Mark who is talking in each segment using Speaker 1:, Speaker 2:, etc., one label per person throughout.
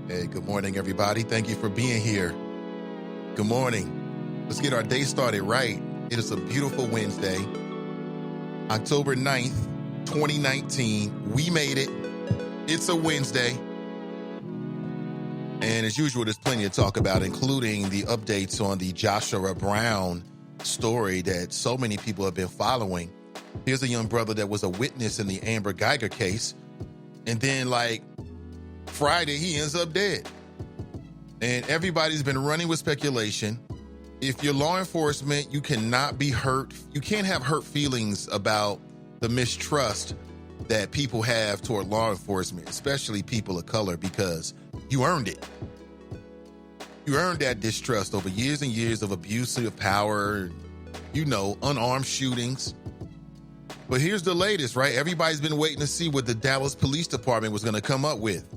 Speaker 1: Hey, good morning, everybody. Thank you for being here. Good morning. Let's get our day started right. It is a beautiful Wednesday, October 9th, 2019. We made it. It's a Wednesday. And as usual, there's plenty to talk about, including the updates on the Joshua Brown story that so many people have been following. Here's a young brother that was a witness in the Amber Geiger case. And then, Friday, he ends up dead. And everybody's been running with speculation. If you're law enforcement, you cannot be hurt. You can't have hurt feelings about the mistrust that people have toward law enforcement, especially people of color, because you earned it. You earned that distrust over years and years of abuse of power, unarmed shootings. But here's the latest, right? Everybody's been waiting to see what the Dallas Police Department was going to come up with.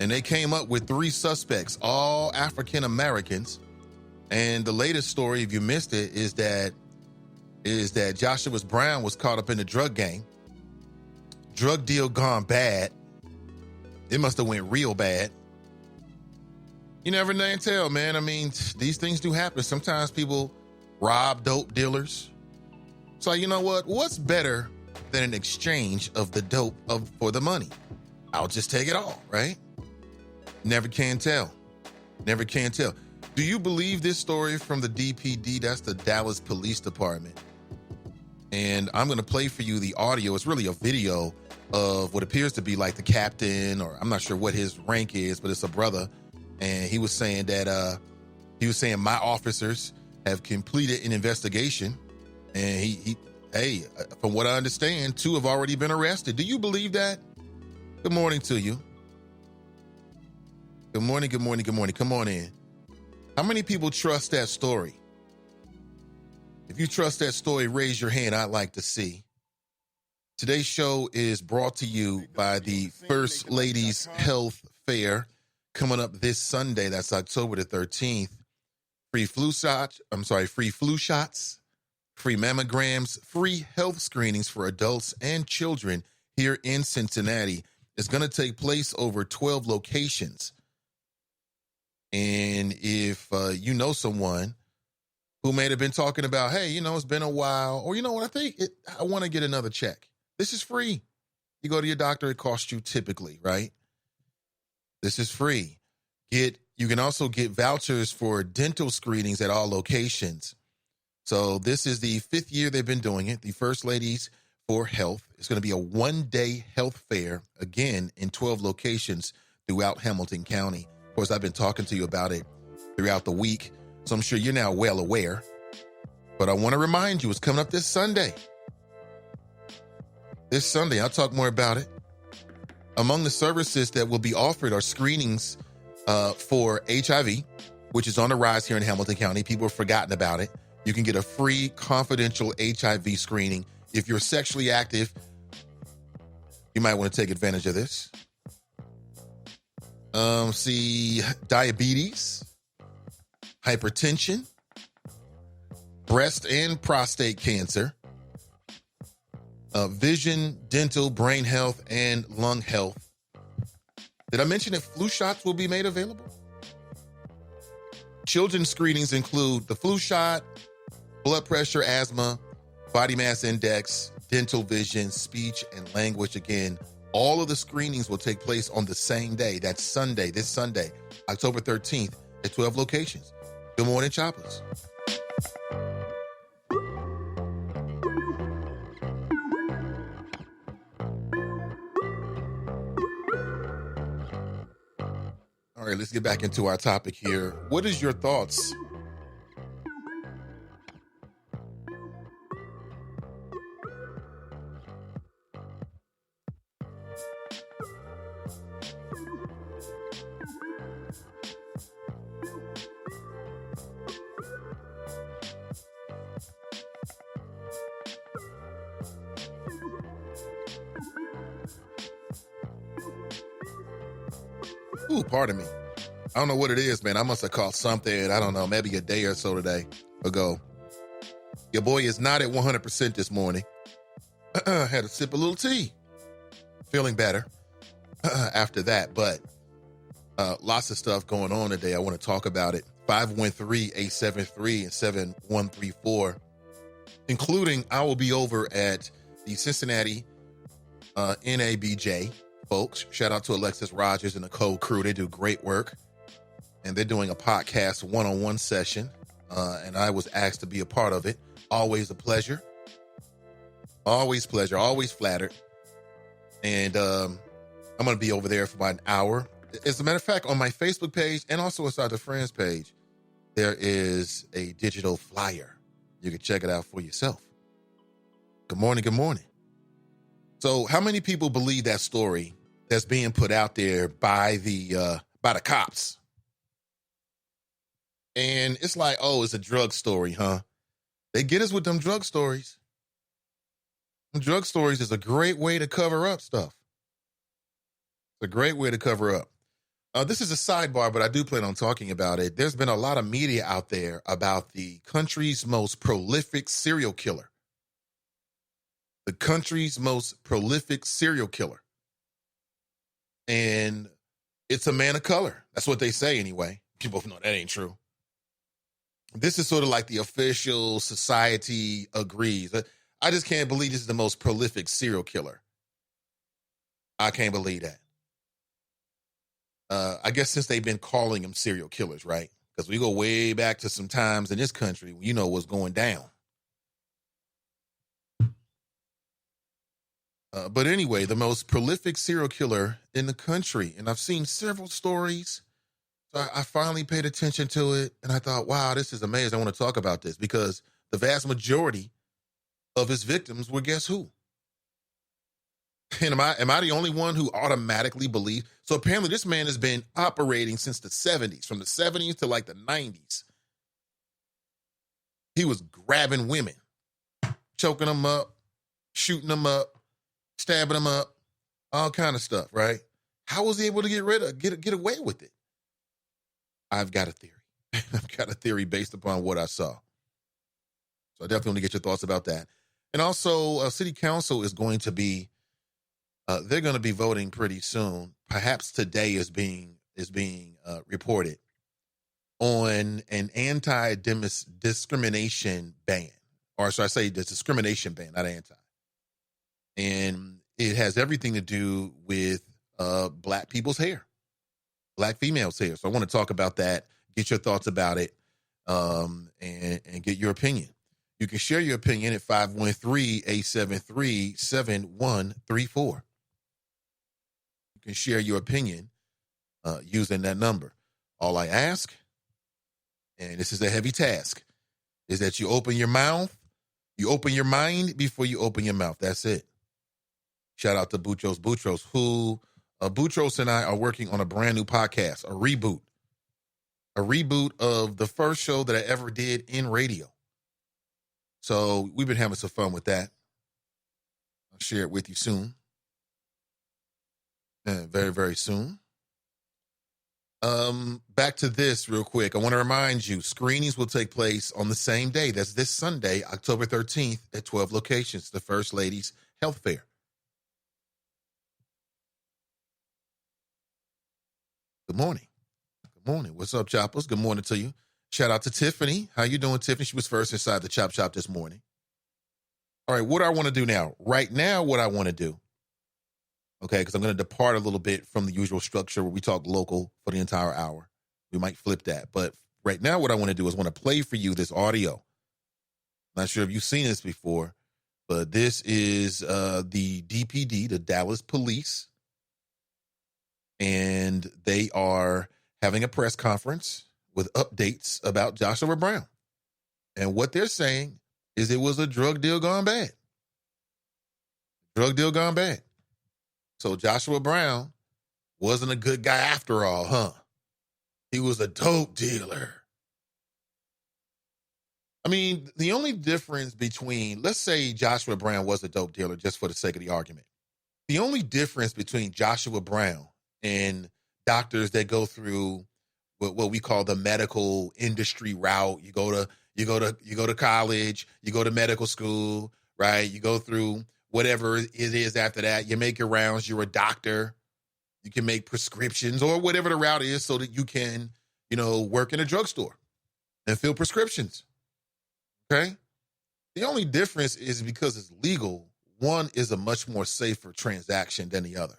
Speaker 1: And they came up with 3 suspects, all African Americans. And the latest story, if you missed it, is that Joshua Brown was caught up in a drug gang. Drug deal gone bad. It must have went real bad. You never know and tell, man. I mean, these things do happen. Sometimes people rob dope dealers. So you know what? What's better than an exchange of the dope for the money? I'll just take it all, right? Never can tell. Never can tell. Do you believe this story from the DPD? That's the Dallas Police Department. And I'm going to play for you the audio. It's really a video of what appears to be like the captain, or I'm not sure what his rank is, but it's a brother. And he was saying that my officers have completed an investigation. And hey, from what I understand, 2 have already been arrested. Do you believe that? Good morning to you. Good morning, good morning, good morning. Come on in. How many people trust that story? If you trust that story, raise your hand. I'd like to see. Today's show is brought to you by the First Ladies Health Fair coming up this Sunday. That's October the 13th. Free flu shots, free mammograms, free health screenings for adults and children here in Cincinnati. It's going to take place over 12 locations. And if you know someone who may have been talking about, hey, it's been a while, or I want to get another check. This is free. You go to your doctor, it costs you typically, right? This is free. You can also get vouchers for dental screenings at all locations. So this is the 5th year they've been doing it. The First Ladies for Health. It's going to be a 1-day health fair, again, in 12 locations throughout Hamilton County. Of course, I've been talking to you about it throughout the week, so I'm sure you're now well aware. But I want to remind you, it's coming up this Sunday. This Sunday, I'll talk more about it. Among the services that will be offered are screenings for HIV, which is on the rise here in Hamilton County. People have forgotten about it. You can get a free confidential HIV screening. If you're sexually active, you might want to take advantage of this. Diabetes, hypertension, breast and prostate cancer, vision, dental, brain health, and lung health. Did I mention that flu shots will be made available? Children's screenings include the flu shot, blood pressure, asthma, body mass index, dental, vision, speech, and language. Again, all of the screenings will take place on the same day. That's Sunday, this Sunday, October 13th at 12 locations. Good morning, Choppers. All right, let's get back into our topic here. What is your thoughts? Ooh, pardon me. I don't know what it is, man. I must have caught something, I don't know, maybe a day or so ago. Your boy is not at 100% this morning. Had to sip a little tea. Feeling better after that. But Lots of stuff going on today. I want to talk about it. 513-873 and 7134, including I will be over at the Cincinnati NABJ folks. Shout out to Alexis Rogers and the Code crew. They do great work. And they're doing a podcast one-on-one session. And I was asked to be a part of it. Always a pleasure. Always pleasure. Always flattered. And I'm going to be over there for about an hour. As a matter of fact, on my Facebook page and also inside the Friends page, there is a digital flyer. You can check it out for yourself. Good morning. Good morning. So how many people believe that story that's being put out there by the cops? And it's like, oh, it's a drug story, huh? They get us with them drug stories. Drug stories is a great way to cover up stuff. It's a great way to cover up. This is a sidebar, but I do plan on talking about it. There's been a lot of media out there about the country's most prolific serial killer. The country's most prolific serial killer. And it's a man of color. That's what they say anyway. You both know that ain't true. This is sort of like the official society agrees. I just can't believe this is the most prolific serial killer. I can't believe that. I guess since they've been calling them serial killers, right? Because we go way back to some times in this country, you know what's going down. But anyway, the most prolific serial killer in the country. And I've seen several stories. So I finally paid attention to it. And I thought, wow, this is amazing. I want to talk about this because the vast majority of his victims were guess who? And am I the only one who automatically believed? So apparently this man has been operating since the 70s, from the 70s to like the 90s. He was grabbing women, choking them up, shooting them up, stabbing them up, all kind of stuff, right? How was he able to get away with it? I've got a theory. I've got a theory based upon what I saw. So I definitely want to get your thoughts about that. And also, City Council is going to be, they're going to be voting pretty soon. Perhaps today is being reported on an anti-discrimination ban. Or should I say the discrimination ban, not anti. And it has everything to do with Black people's hair. Black females hair. So I want to talk about that, get your thoughts about it, and get your opinion. You can share your opinion at 513-873-7134. You can share your opinion using that number. All I ask, and this is a heavy task, is that you open your mouth, you open your mind before you open your mouth. That's it. Shout out to Boutros, who Boutros and I are working on a brand new podcast, a reboot of the first show that I ever did in radio. So we've been having some fun with that. I'll share it with you soon. Very, very soon. Back to this real quick. I want to remind you, screenings will take place on the same day. That's this Sunday, October 13th at 12 locations, the First Lady's Health Fair. Good morning. Good morning. What's up, Choppers? Good morning to you. Shout out to Tiffany. How you doing, Tiffany? She was first inside the Chop Shop this morning. All right, what do I want to do now? Right now, what I want to do, okay, because I'm going to depart a little bit from the usual structure where we talk local for the entire hour. We might flip that. But right now, what I want to do is want to play for you this audio. Not sure if you've seen this before, but this is the DPD, the Dallas Police. And they are having a press conference with updates about Joshua Brown. And what they're saying is it was a drug deal gone bad. Drug deal gone bad. So Joshua Brown wasn't a good guy after all, huh? He was a dope dealer. I mean, the only difference between, let's say Joshua Brown was a dope dealer just for the sake of the argument. The only difference between Joshua Brown and doctors that go through what we call the medical industry route. You go to college, you go to medical school, right? You go through whatever it is after that. You make your rounds, you're a doctor, You can make prescriptions or whatever the route is so that you can, work in a drugstore and fill prescriptions. Okay? The only difference is because it's legal, one is a much more safer transaction than the other.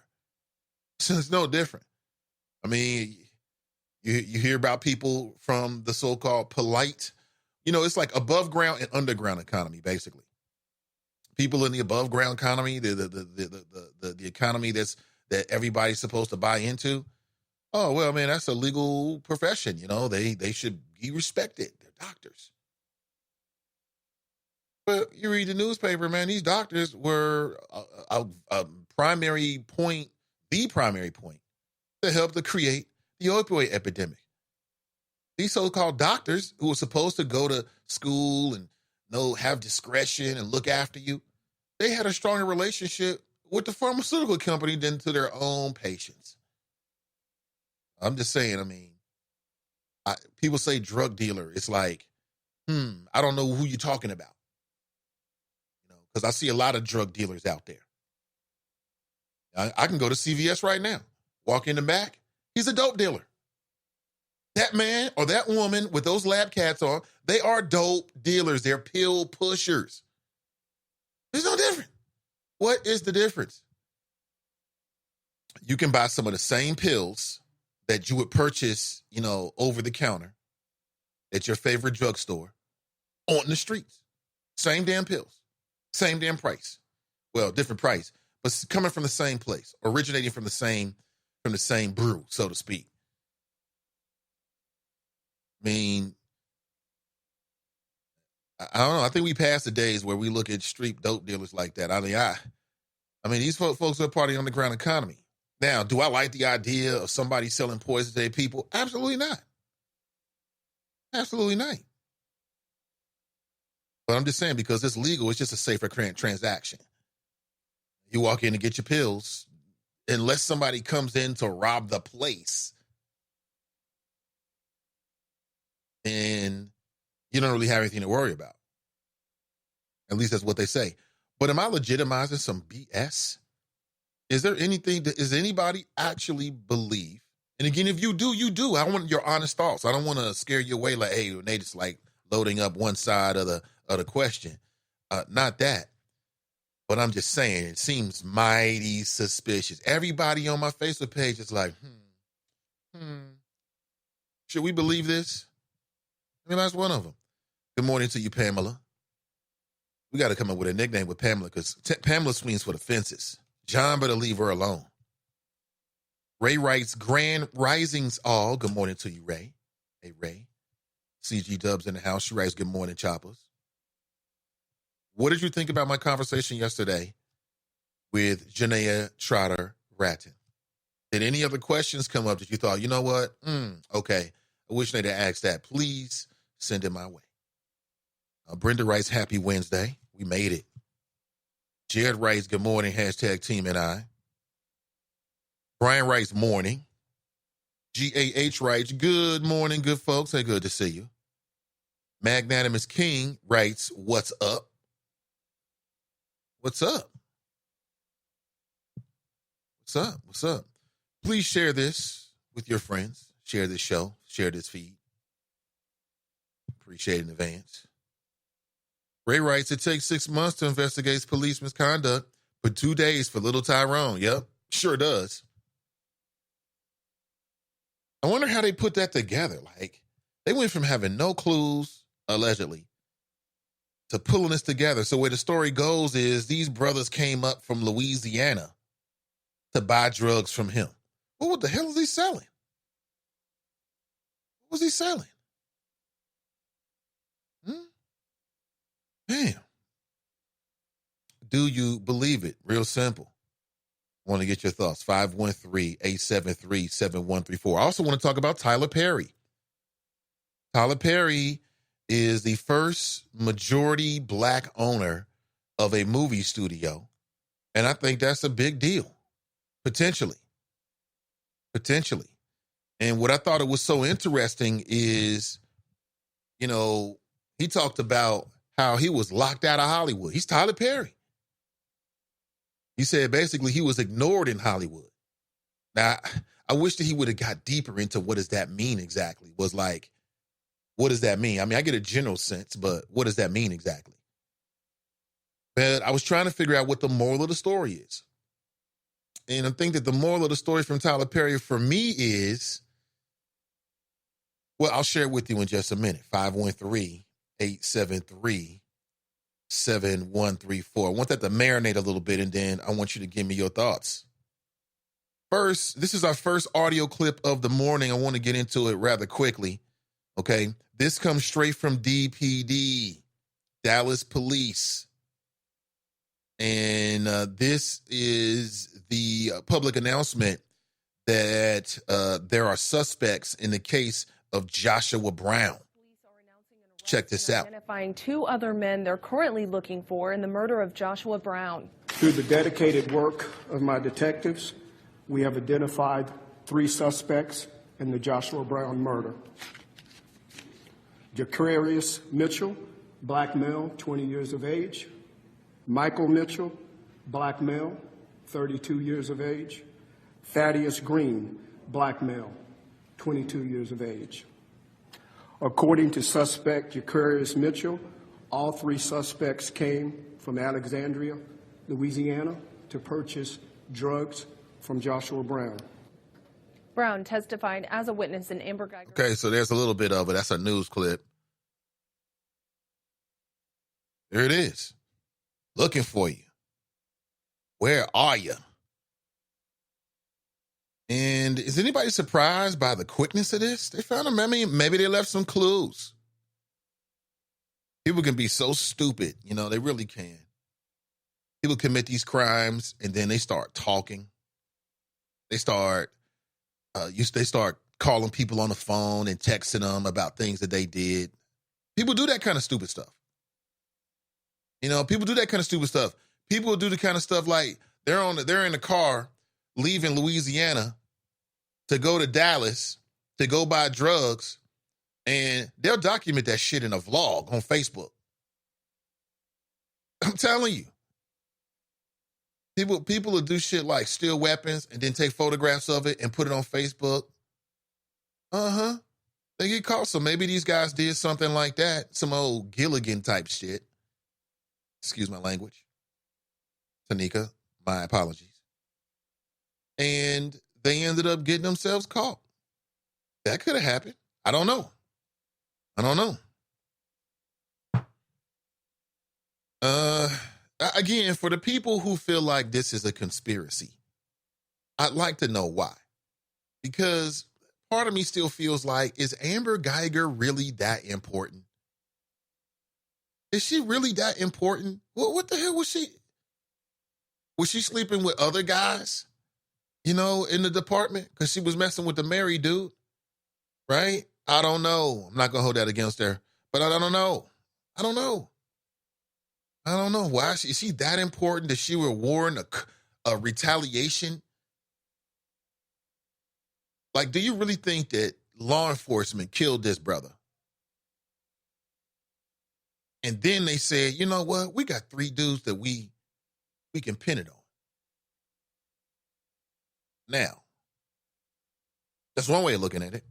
Speaker 1: So it's no different. I mean, you hear about people from the so-called polite, it's like above ground and underground economy, basically. People in the above ground economy, the economy that everybody's supposed to buy into. Oh, well, man, that's a legal profession. They should be respected. They're doctors. But you read the newspaper, man, these doctors were a primary point, the primary point to help to create the opioid epidemic. These so-called doctors who were supposed to go to school and have discretion and look after you, they had a stronger relationship with the pharmaceutical company than to their own patients. I'm just saying, people say drug dealer. It's like, I don't know who you're talking about. Because I see a lot of drug dealers out there. I can go to CVS right now, walk in the back. He's a dope dealer. That man or that woman with those lab cats on, they are dope dealers. They're pill pushers. There's no difference. What is the difference? You can buy some of the same pills that you would purchase, over the counter at your favorite drugstore on the streets. Same damn pills. Same damn price. Well, different price, but coming from the same place, originating from the same brew, so to speak. I mean, I don't know. I think we passed the days where we look at street dope dealers like that. I mean, these folks are part of the underground economy. Now, do I like the idea of somebody selling poison to their people? Absolutely not. Absolutely not. But I'm just saying, because it's legal, it's just a safer transaction. You walk in to get your pills, unless somebody comes in to rob the place, and you don't really have anything to worry about. At least that's what they say. But am I legitimizing some BS? Is there anything does anybody actually believe? And again, if you do, you do. I want your honest thoughts. I don't want to scare you away like, hey, they just like loading up one side of the question. Not that. But I'm just saying, it seems mighty suspicious. Everybody on my Facebook page is like, should we believe this? I mean, that's one of them. Good morning to you, Pamela. We got to come up with a nickname with Pamela, because Pamela swings for the fences. John better leave her alone. Ray writes, grand risings all. Good morning to you, Ray. Hey, Ray. CG Dubs in the house. She writes, good morning, Choppers. What did you think about my conversation yesterday with Janaea Trotter Ratton? Did any other questions come up that you thought, you know what? Okay, I wish they'd have asked that. Please send it my way. Brenda writes, happy Wednesday. We made it. Jared writes, good morning, hashtag team and I. Brian writes, morning. GAH writes, good morning, good folks. Hey, good to see you. Magnanimous King writes, what's up? What's up? What's up? What's up? Please share this with your friends. Share this show. Share this feed. Appreciate it in advance. Ray writes, it takes 6 months to investigate police misconduct, but 2 days for little Tyrone. Yep, sure does. I wonder how they put that together. Like, they went from having no clues, allegedly, to pulling this together. So where the story goes is these brothers came up from Louisiana to buy drugs from him. Well, what the hell is he selling? What was he selling? Damn. Do you believe it? Real simple. I want to get your thoughts. 513-873-7134. I also want to talk about Tyler Perry. Tyler Perry is the first majority black owner of a movie studio. And I think that's a big deal. Potentially. And what I thought it was so interesting is, he talked about how he was locked out of Hollywood. He's Tyler Perry. He said basically he was ignored in Hollywood. Now, I wish that he would have got deeper into what does that mean exactly. Was like, what does that mean? I mean, I get a general sense, but what does that mean exactly? But I was trying to figure out what the moral of the story is. And I think that the moral of the story from Tyler Perry for me is, well, I'll share it with you in just a minute. 513-873-7134. I want that to marinate a little bit, and then I want you to give me your thoughts. First, this is our first audio clip of the morning. I want to get into it rather quickly. Okay. This comes straight from DPD, Dallas Police. And this is the public announcement that there are suspects in the case of Joshua Brown. Check this out.
Speaker 2: Identifying 2 other men they're currently looking for in the murder of Joshua Brown.
Speaker 3: Through the dedicated work of my detectives, we have identified 3 suspects in the Joshua Brown murder. Jacarius Mitchell, black male, 20 years of age. Michael Mitchell, black male, 32 years of age. Thaddeus Green, black male, 22 years of age. According to suspect Jacarius Mitchell, all 3 suspects came from Alexandria, Louisiana, to purchase drugs from Joshua Brown.
Speaker 2: Brown testified as a witness in Amber Geiger.
Speaker 1: Okay, so there's a little bit of it. That's a news clip. There it is. Looking for you. Where are you? And is anybody surprised by the quickness of this? They found him. I mean, maybe they left some clues. People can be so stupid, you know, they really can. People commit these crimes and then they start talking. They start calling people on the phone and texting them about things that they did. People do that kind of stupid stuff. You know, people do that kind of stupid stuff. People do the kind of stuff like they're in the car leaving Louisiana to go to Dallas to go buy drugs, and they'll document that shit in a vlog on Facebook. I'm telling you. People will do shit like steal weapons and then take photographs of it and put it on Facebook. Uh-huh. They get caught. So maybe these guys did something like that. Some old Gilligan type shit. Excuse my language. Tanika, my apologies. And they ended up getting themselves caught. That could have happened. I don't know. Again, for the people who feel like this is a conspiracy, I'd like to know why. Because part of me still feels like, is Amber Geiger really that important? Is she really that important? What the hell was she? Was she sleeping with other guys, you know, in the department? Because she was messing with the married dude, right? I don't know. I'm not going to hold that against her. But I don't know. Why is she that important that she were warring a retaliation? Like, do you really think that law enforcement killed this brother? And then they said, you know what? We got 3 dudes that we can pin it on. Now, that's one way of looking at it.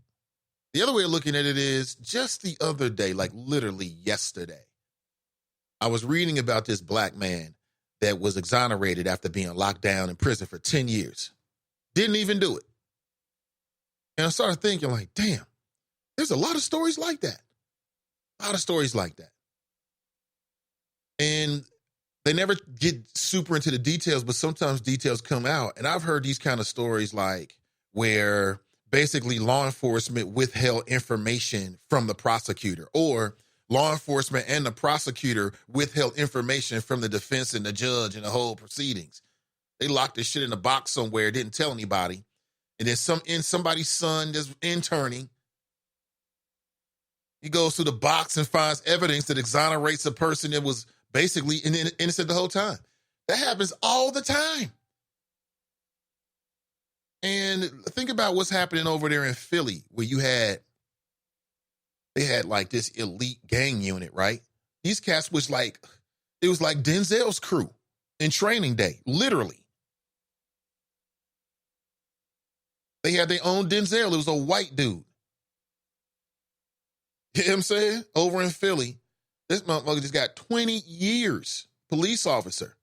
Speaker 1: The other way of looking at it is just the other day, like literally yesterday, I was reading about this black man that was exonerated after being locked down in prison for 10 years. Didn't even do it. And I started thinking like, damn, there's a lot of stories like that. And they never get super into the details, but sometimes details come out. And I've heard these kind of stories like where basically law enforcement withheld information from the prosecutor, or law enforcement and the prosecutor withheld information from the defense and the judge and the whole proceedings. They locked this shit in a box somewhere, didn't tell anybody. And then somebody's son that's interning, he goes through the box and finds evidence that exonerates a person that was basically innocent the whole time. That happens all the time. And think about what's happening over there in Philly, where they had like this elite gang unit, right? These cats was like, it was like Denzel's crew in Training Day, literally. They had their own Denzel. It was a white dude. You know what I'm saying? Over in Philly, this motherfucker just got 20 years, police officer,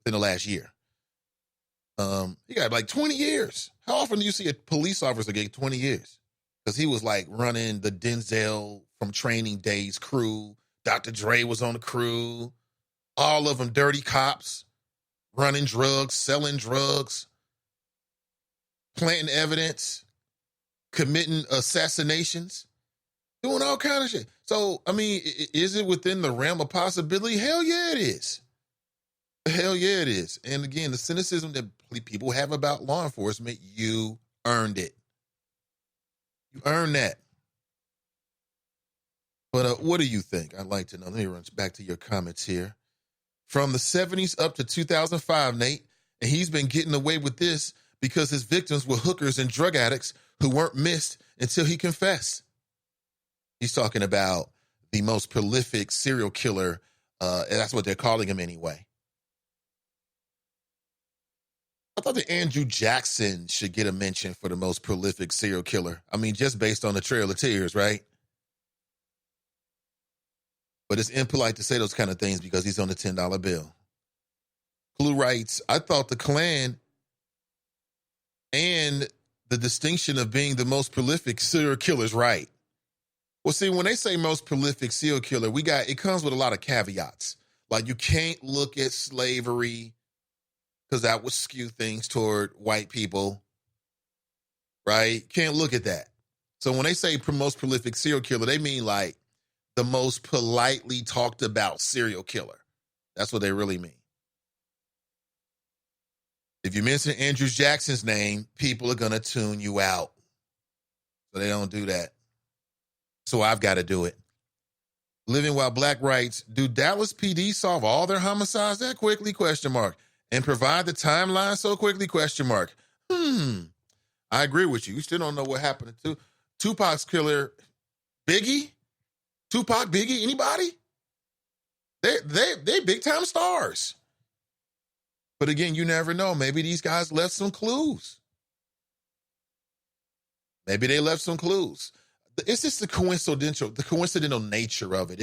Speaker 1: in the last year. He got like 20 years. How often do you see a police officer get 20 years? Because he was like running the Denzel from Training Day's crew. Dr. Dre was on the crew. All of them dirty cops, running drugs, selling drugs, planting evidence, committing assassinations, doing all kind of shit. So, I mean, is it within the realm of possibility? Hell yeah, it is. Hell yeah, it is. And again, the cynicism that people have about law enforcement, you earned it. You earned that. But what do you think? I'd like to know. Let me run back to your comments here. From the 70s up to 2005, Nate, and he's been getting away with this because his victims were hookers and drug addicts who weren't missed until he confessed. He's talking about the most prolific serial killer, and that's what they're calling him anyway. I thought that Andrew Jackson should get a mention for the most prolific serial killer. I mean, just based on the Trail of Tears, right? But it's impolite to say those kind of things because he's on the $10 bill. Clue writes, I thought the Klan and the distinction of being the most prolific serial killer is right. Well, see, when they say most prolific serial killer, it comes with a lot of caveats. Like you can't look at slavery because that would skew things toward white people, right? Can't look at that. So when they say most prolific serial killer, they mean like the most politely talked about serial killer. That's what they really mean. If you mention Andrew Jackson's name, people are going to tune you out. So they don't do that. So I've got to do it. Living While Black writes, do Dallas PD solve all their homicides that quickly, ? And provide the timeline so quickly, ? I agree with you. You still don't know what happened to Tupac's killer, Biggie? Tupac, Biggie, anybody? They big time stars. But again, you never know. Maybe these guys left some clues. Maybe they left some clues. It's just the coincidental nature of it.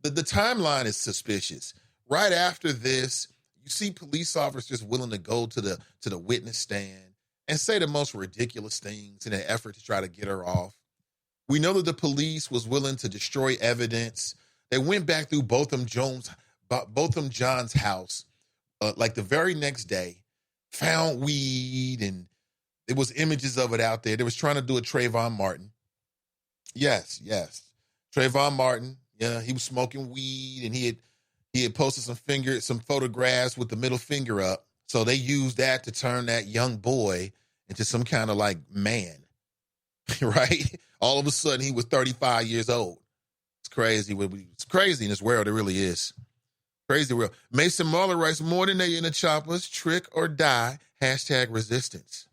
Speaker 1: The timeline is suspicious. Right after this, you see police officers willing to go to the witness stand and say the most ridiculous things in an effort to try to get her off. We know that the police was willing to destroy evidence. They went back through Botham John's house, like the very next day, found weed, and there was images of it out there. They was trying to do a Trayvon Martin. Yes. Trayvon Martin, yeah, he was smoking weed, and he had posted some photographs with the middle finger up. So they used that to turn that young boy into some kind of like man, right? All of a sudden, he was 35 years old. It's crazy. It's crazy in this world. It really is. Crazy world. Mason Marler writes, more than they in the choppers, trick or die, #resistance.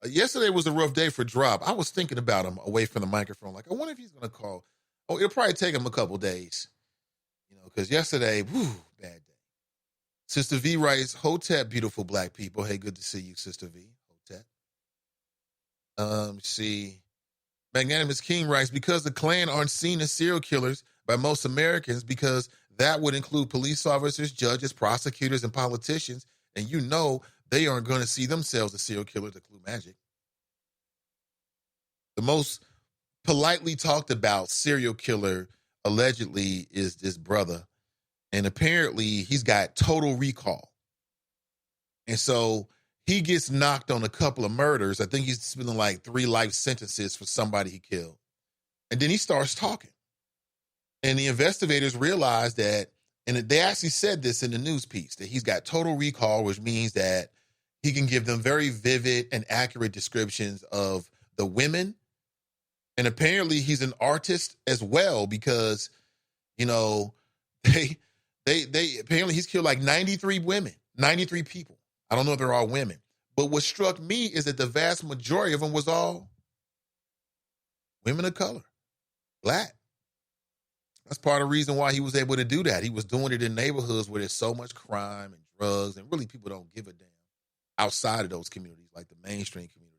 Speaker 1: Yesterday was a rough day for Drop. I was thinking about him away from the microphone. Like, I wonder if he's going to call. Oh, it'll probably take him a couple days. Because yesterday, bad day. Sister V writes, Hotep, beautiful black people. Hey, good to see you, Sister V. Hotep. See. Magnanimous King writes, because the Klan aren't seen as serial killers by most Americans, because that would include police officers, judges, prosecutors, and politicians, and they aren't going to see themselves as serial killers to Clue Magic. The most politely talked about serial killer allegedly is this brother, and apparently he's got total recall. And so he gets knocked on a couple of murders. I think he's spending like 3 life sentences for somebody he killed. And then he starts talking. And the investigators realize that, and they actually said this in the news piece, that he's got total recall, which means that he can give them very vivid and accurate descriptions of the women. And apparently he's an artist as well, because, they apparently he's killed like 93 women, 93 people. I don't know if they're all women. But what struck me is that the vast majority of them was all women of color, black. That's part of the reason why he was able to do that. He was doing it in neighborhoods where there's so much crime and drugs, and really people don't give a damn. outside of those communities, like the mainstream community.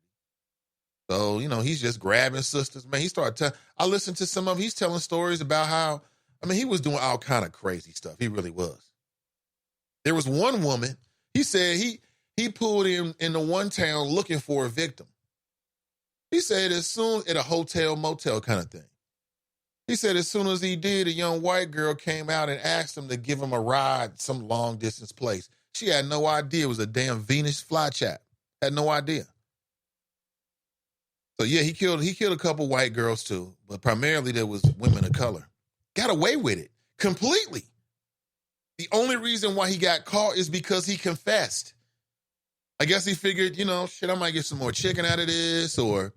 Speaker 1: So, he's just grabbing sisters. Man, he started telling, I listened to some of he's telling stories about how, he was doing all kind of crazy stuff. He really was. There was one woman, he said he pulled in the one town looking for a victim. He said as soon, at a hotel, motel kind of thing. He said as soon as he did, a young white girl came out and asked him to give him a ride some long distance place. She had no idea it was a damn Venus flytrap. Had no idea. So yeah, he killed a couple white girls too, but primarily there was women of color. Got away with it completely. The only reason why he got caught is because he confessed. I guess he figured, shit, I might get some more chicken out of this, or,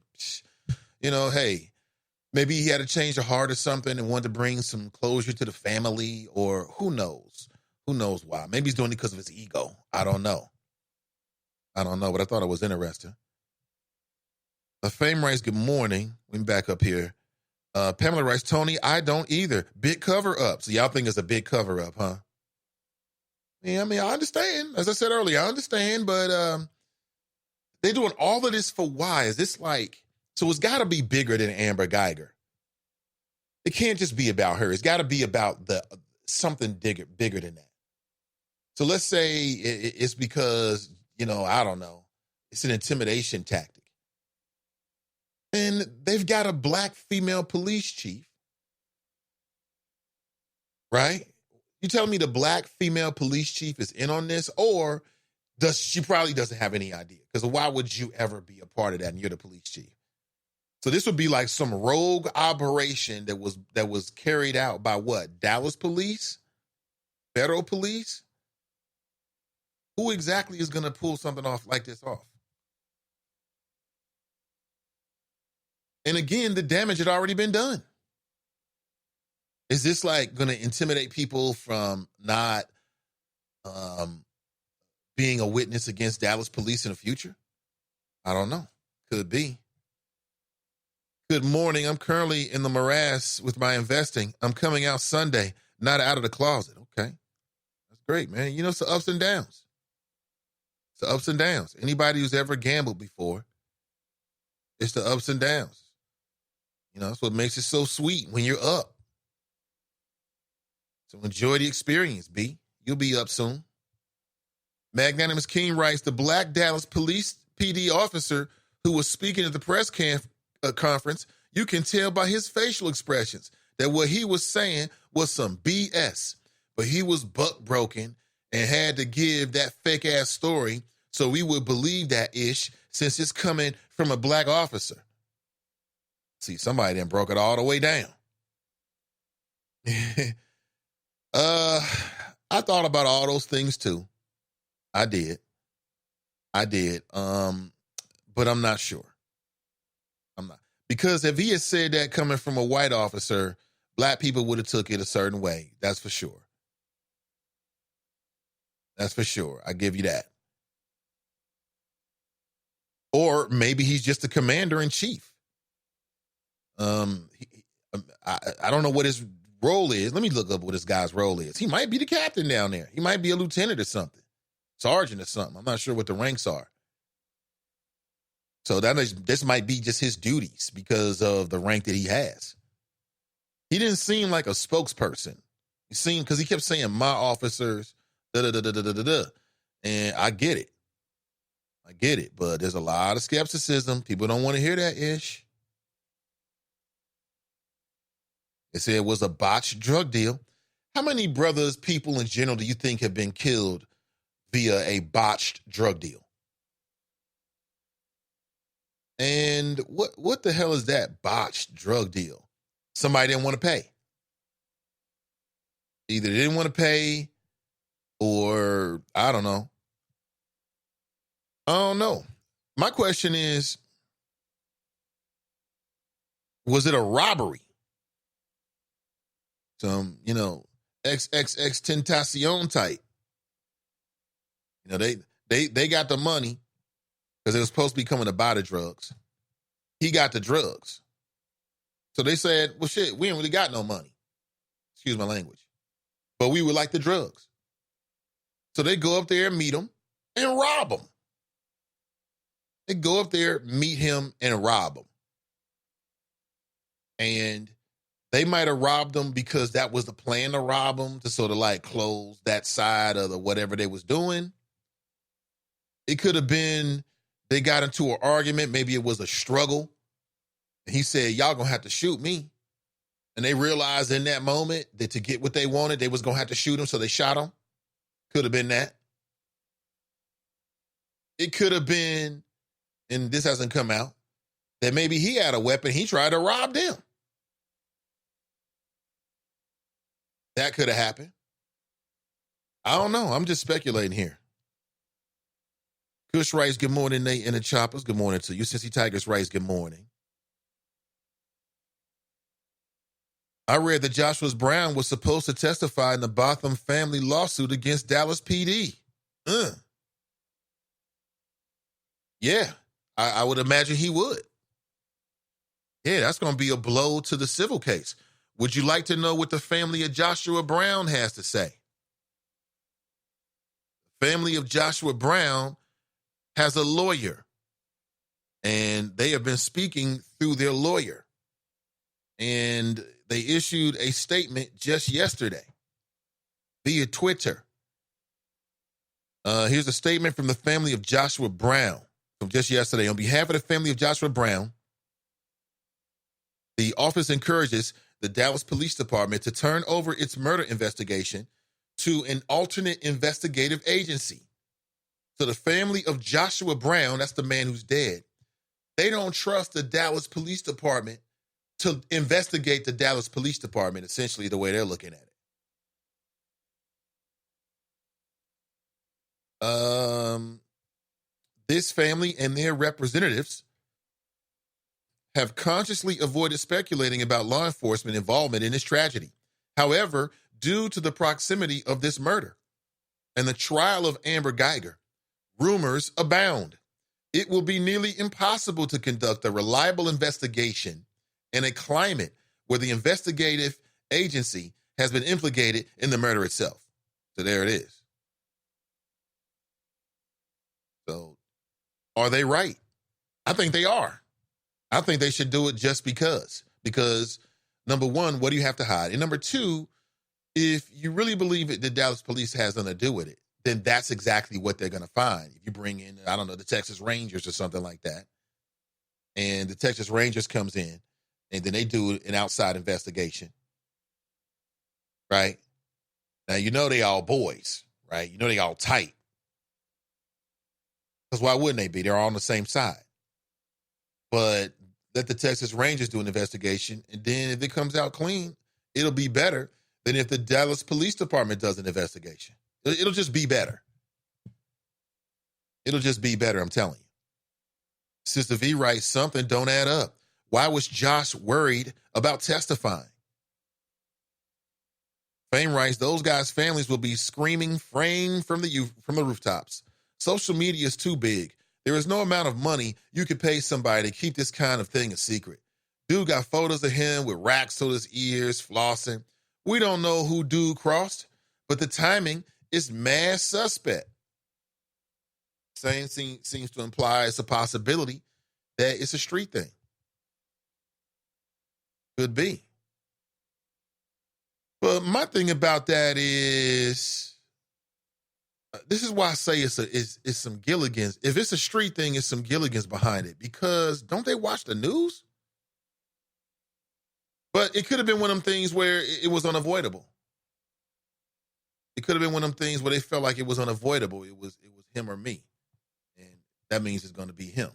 Speaker 1: hey, maybe he had to change the heart or something and wanted to bring some closure to the family, or who knows? Who knows why? Maybe he's doing it because of his ego. I don't know, but I thought it was interesting. Fame writes, good morning. Let me back up here. Pamela writes, Tony, I don't either. Big cover-up. So y'all think it's a big cover-up, huh? Yeah, I understand. As I said earlier, I understand, but they're doing all of this for why? Is this so it's got to be bigger than Amber Geiger. It can't just be about her. It's got to be about something bigger than that. So let's say it's because, I don't know, it's an intimidation tactic. And they've got a black female police chief, right? You telling me the black female police chief is in on this, or she probably doesn't have any idea? Because why would you ever be a part of that and you're the police chief? So this would be like some rogue operation that was carried out by what? Dallas police? Federal police? Who exactly is going to pull something off like this off? And again, the damage had already been done. Is this going to intimidate people from not being a witness against Dallas police in the future? I don't know. Could be. Good morning. I'm currently in the morass with my investing. I'm coming out Sunday, not out of the closet. Okay. That's great, man. It's the ups and downs. It's the ups and downs. Anybody who's ever gambled before, it's the ups and downs. That's what makes it so sweet when you're up. So enjoy the experience, B. You'll be up soon. Magnanimous King writes, the black Dallas police PD officer who was speaking at the press conference, you can tell by his facial expressions that what he was saying was some BS. But he was buck broken and had to give that fake ass story so we would believe that ish since it's coming from a black officer. See, somebody then broke it all the way down. I thought about all those things too. I did. But I'm not sure. I'm not. Because if he had said that coming from a white officer, black people would have took it a certain way. That's for sure. That's for sure. I give you that. Or maybe he's just the commander in chief. I don't know what his role is. Let me look up what this guy's role is. He might be the captain down there. He might be a lieutenant or something. Sergeant or something. I'm not sure what the ranks are. So this might be just his duties because of the rank that he has. He didn't seem like a spokesperson. He seemed, because he kept saying my officers, da-da-da-da-da-da-da. And I get it. But there's a lot of skepticism. People don't want to hear that ish. They said it was a botched drug deal. How many brothers, people in general, do you think have been killed via a botched drug deal? And what the hell is that botched drug deal? Somebody didn't want to pay. Either they didn't want to pay or I don't know. My question is, was it a robbery? Some, XXX Tentacion type. They got the money because it was supposed to be coming to buy the drugs. He got the drugs. So they said, well, shit, we ain't really got no money. Excuse my language. But we would like the drugs. So they go up there and meet him and rob him. They go up there, meet him, and rob him. And they might have robbed him because that was the plan to rob him, to sort of like close that side of the whatever they was doing. It could have been they got into an argument. Maybe it was a struggle. He said, y'all gonna have to shoot me. And they realized in that moment that to get what they wanted, they was gonna have to shoot him, so they shot him. Could have been that. It could have been, and this hasn't come out, that maybe he had a weapon. He tried to rob them. That could have happened. I don't know. I'm just speculating here. Kush writes, good morning, Nate and the Choppers. Good morning to you. Cincy Tigers writes, good morning. I read that Joshua Brown was supposed to testify in the Botham family lawsuit against Dallas PD. Yeah, I would imagine he would. Yeah, that's going to be a blow to the civil case. Would you like to know what the family of Joshua Brown has to say? The family of Joshua Brown has a lawyer, and they have been speaking through their lawyer. And they issued a statement just yesterday via Twitter. Here's a statement from the family of Joshua Brown from just yesterday. On behalf of the family of Joshua Brown, the office encourages the Dallas Police Department to turn over its murder investigation to an alternate investigative agency. So the family of Joshua Brown, that's the man who's dead, they don't trust the Dallas Police Department to investigate the Dallas Police Department, essentially the way they're looking at it. This family and their representatives have consciously avoided speculating about law enforcement involvement in this tragedy. However, due to the proximity of this murder and the trial of Amber Geiger, rumors abound. It will be nearly impossible to conduct a reliable investigation in a climate where the investigative agency has been implicated in the murder itself. So there it is. So are they right? I think they are. I think they should do it just because. Because, number one, what do you have to hide? And number two, if you really believe it, the Dallas police has nothing to do with it, then that's exactly what they're going to find. If you bring in, I don't know, the Texas Rangers or something like that, and the Texas Rangers comes in, and then they do an outside investigation, right? Now, you know they all boys, right? You know they all tight. Because why wouldn't they be? They're all on the same side. But let the Texas Rangers do an investigation, and then if it comes out clean, it'll be better than if the Dallas Police Department does an investigation. It'll just be better. It'll just be better, I'm telling you. Sister V writes, something don't add up. Why was Josh worried about testifying? Fame writes, those guys' families will be screaming frame from the rooftops. Social media is too big. There is no amount of money you could pay somebody to keep this kind of thing a secret. Dude got photos of him with racks to his ears, flossing. We don't know who dude crossed, but the timing is mad suspect. Saying seems to imply it's a possibility that it's a street thing. Could be. But my thing about that is, this is why I say it's some Gilligans. If it's a street thing, it's some Gilligans behind it. Because don't they watch the news? But it could have been one of them things where it was unavoidable. It could have been one of them things where they felt like it was unavoidable. It was him or me. And that means it's going to be him.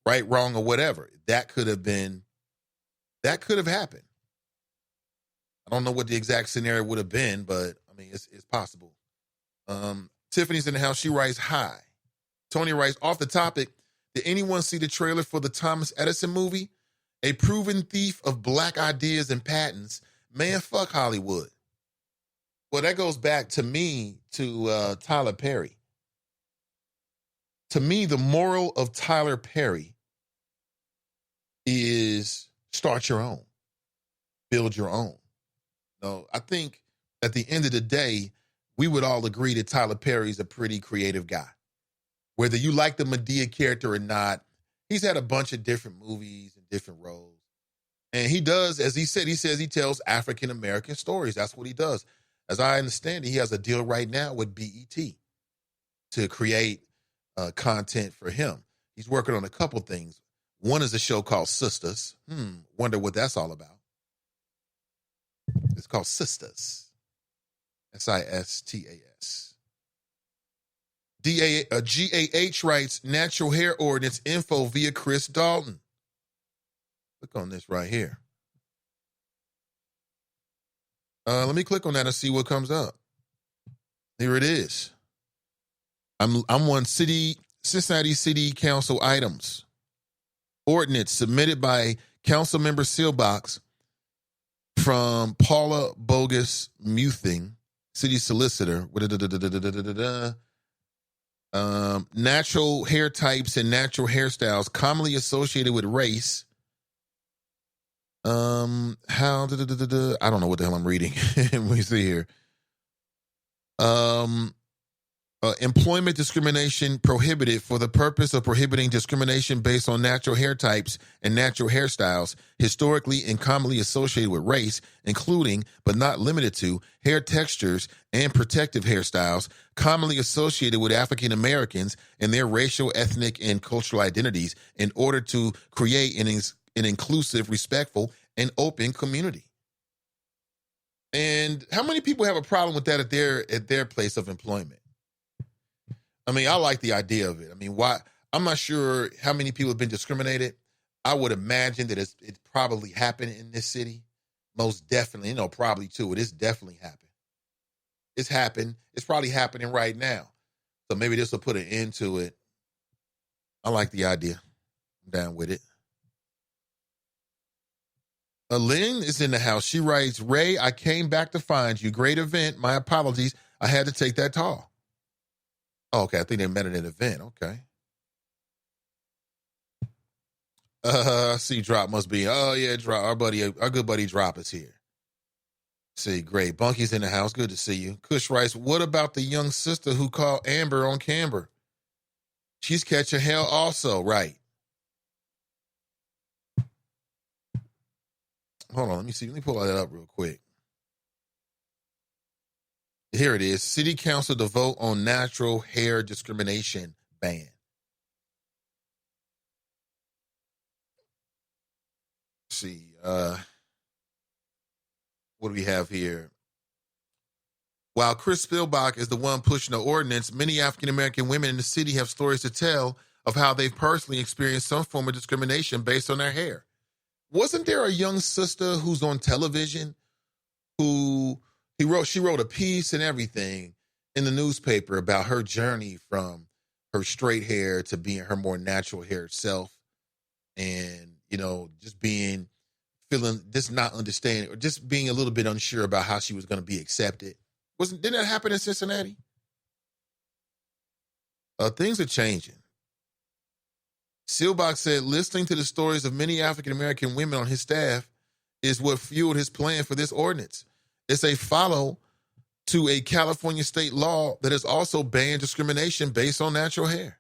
Speaker 1: Right, wrong, or whatever. That could have happened. I don't know what the exact scenario would have been, but I mean, it's possible. Tiffany's in the house. She writes, hi. Tony writes, off the topic, did anyone see the trailer for the Thomas Edison movie? A proven thief of black ideas and patents. Man, fuck Hollywood. Well, that goes back to me, to Tyler Perry. To me, the moral of Tyler Perry is start your own. Build your own. No, I think at the end of the day, we would all agree that Tyler Perry's a pretty creative guy. Whether you like the Medea character or not, he's had a bunch of different movies and different roles. And he does, as he says he tells African-American stories. That's what he does. As I understand it, he has a deal right now with BET to create content for him. He's working on a couple things. One is a show called Sisters. Wonder what that's all about. It's called Sisters. Sistas. GAH writes natural hair ordinance info via Chris Dalton. Click on this right here. Let me click on that and see what comes up. Here it is. I'm on Cincinnati City Council items. Ordinance submitted by Councilmember Seelbach from Paula Bogus Muthing, city solicitor. Natural hair types and natural hairstyles commonly associated with race. I don't know what the hell I'm reading. Let me see here. Employment discrimination prohibited for the purpose of prohibiting discrimination based on natural hair types and natural hairstyles historically and commonly associated with race, including but not limited to hair textures and protective hairstyles commonly associated with African Americans and their racial, ethnic, and cultural identities in order to create an inclusive, respectful, and open community. And how many people have a problem with that at their place of employment? I mean, I like the idea of it. I mean, why? I'm not sure how many people have been discriminated. I would imagine that it probably happened in this city. Most definitely, probably too. It is definitely happened. It's happened. It's probably happening right now. So maybe this will put an end to it. I like the idea. I'm down with it. Lynn is in the house. She writes, Ray, I came back to find you. Great event. My apologies. I had to take that call. Oh, okay, I think they met at an event. Okay. See, Drop must be. Oh, yeah, Drop. Our good buddy Drop is here. See, great. Bunky's in the house. Good to see you. Kush writes, what about the young sister who called Amber on Camber? She's catching hell also, right? Hold on, let me see. Let me pull that up real quick. Here it is. City Council to vote on natural hair discrimination ban. Let's see. What do we have here? While Chris Spielbach is the one pushing the ordinance, many African-American women in the city have stories to tell of how they've personally experienced some form of discrimination based on their hair. Wasn't there a young sister who's on television who she wrote a piece and everything in the newspaper about her journey from her straight hair to being her more natural hair self, and just not understanding or just being a little bit unsure about how she was going to be accepted. Didn't that happen in Cincinnati? Things are changing. Seelbach said listening to the stories of many African-American women on his staff is what fueled his plan for this ordinance. It's a follow to a California state law that has also banned discrimination based on natural hair.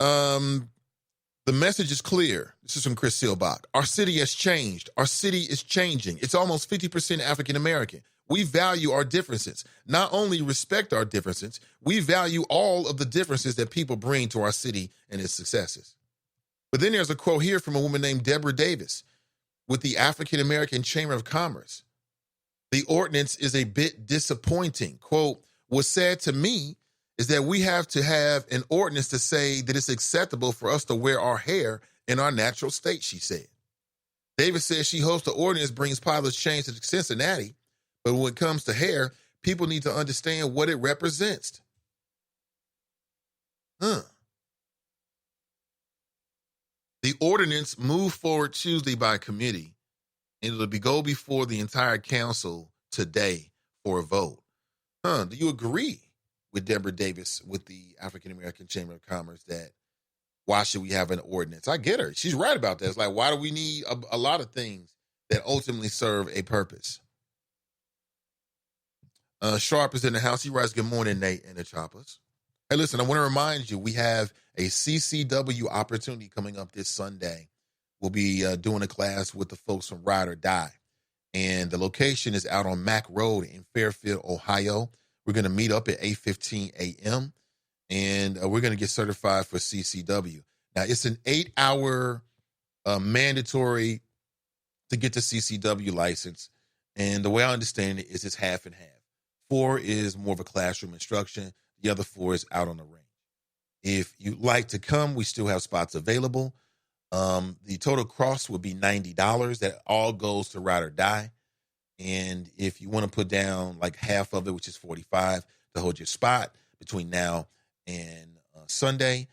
Speaker 1: The message is clear. This is from Chris Seelbach. Our city has changed. Our city is changing. It's almost 50% African-American. We value our differences. Not only respect our differences, we value all of the differences that people bring to our city and its successes. But then there's a quote here from a woman named Deborah Davis with the African-American Chamber of Commerce. The ordinance is a bit disappointing. Quote, what's sad to me is that we have to have an ordinance to say that it's acceptable for us to wear our hair in our natural state, she said. Davis says she hopes the ordinance brings positive change to Cincinnati, but when it comes to hair, people need to understand what it represents. The ordinance moved forward Tuesday by committee, and it'll go before the entire council today for a vote. Do you agree with Deborah Davis with the African American Chamber of Commerce that why should we have an ordinance? I get her. She's right about that. It's like, why do we need a lot of things that ultimately serve a purpose. Sharp is in the house. He writes, good morning, Nate and the Choppers. Hey, listen, I want to remind you, we have a CCW opportunity coming up this Sunday. We'll be doing a class with the folks from Ride or Die. And the location is out on Mack Road in Fairfield, Ohio. We're going to meet up at 8:15 a.m. And we're going to get certified for CCW. Now, it's an 8-hour mandatory to get the CCW license. And the way I understand it is it's half and half. 4 is more of a classroom instruction. The other 4 is out on the range. If you'd like to come, we still have spots available. The total cost would be $90. That all goes to Ride or Die. And if you want to put down like half of it, which is $45, to hold your spot between now and Sunday,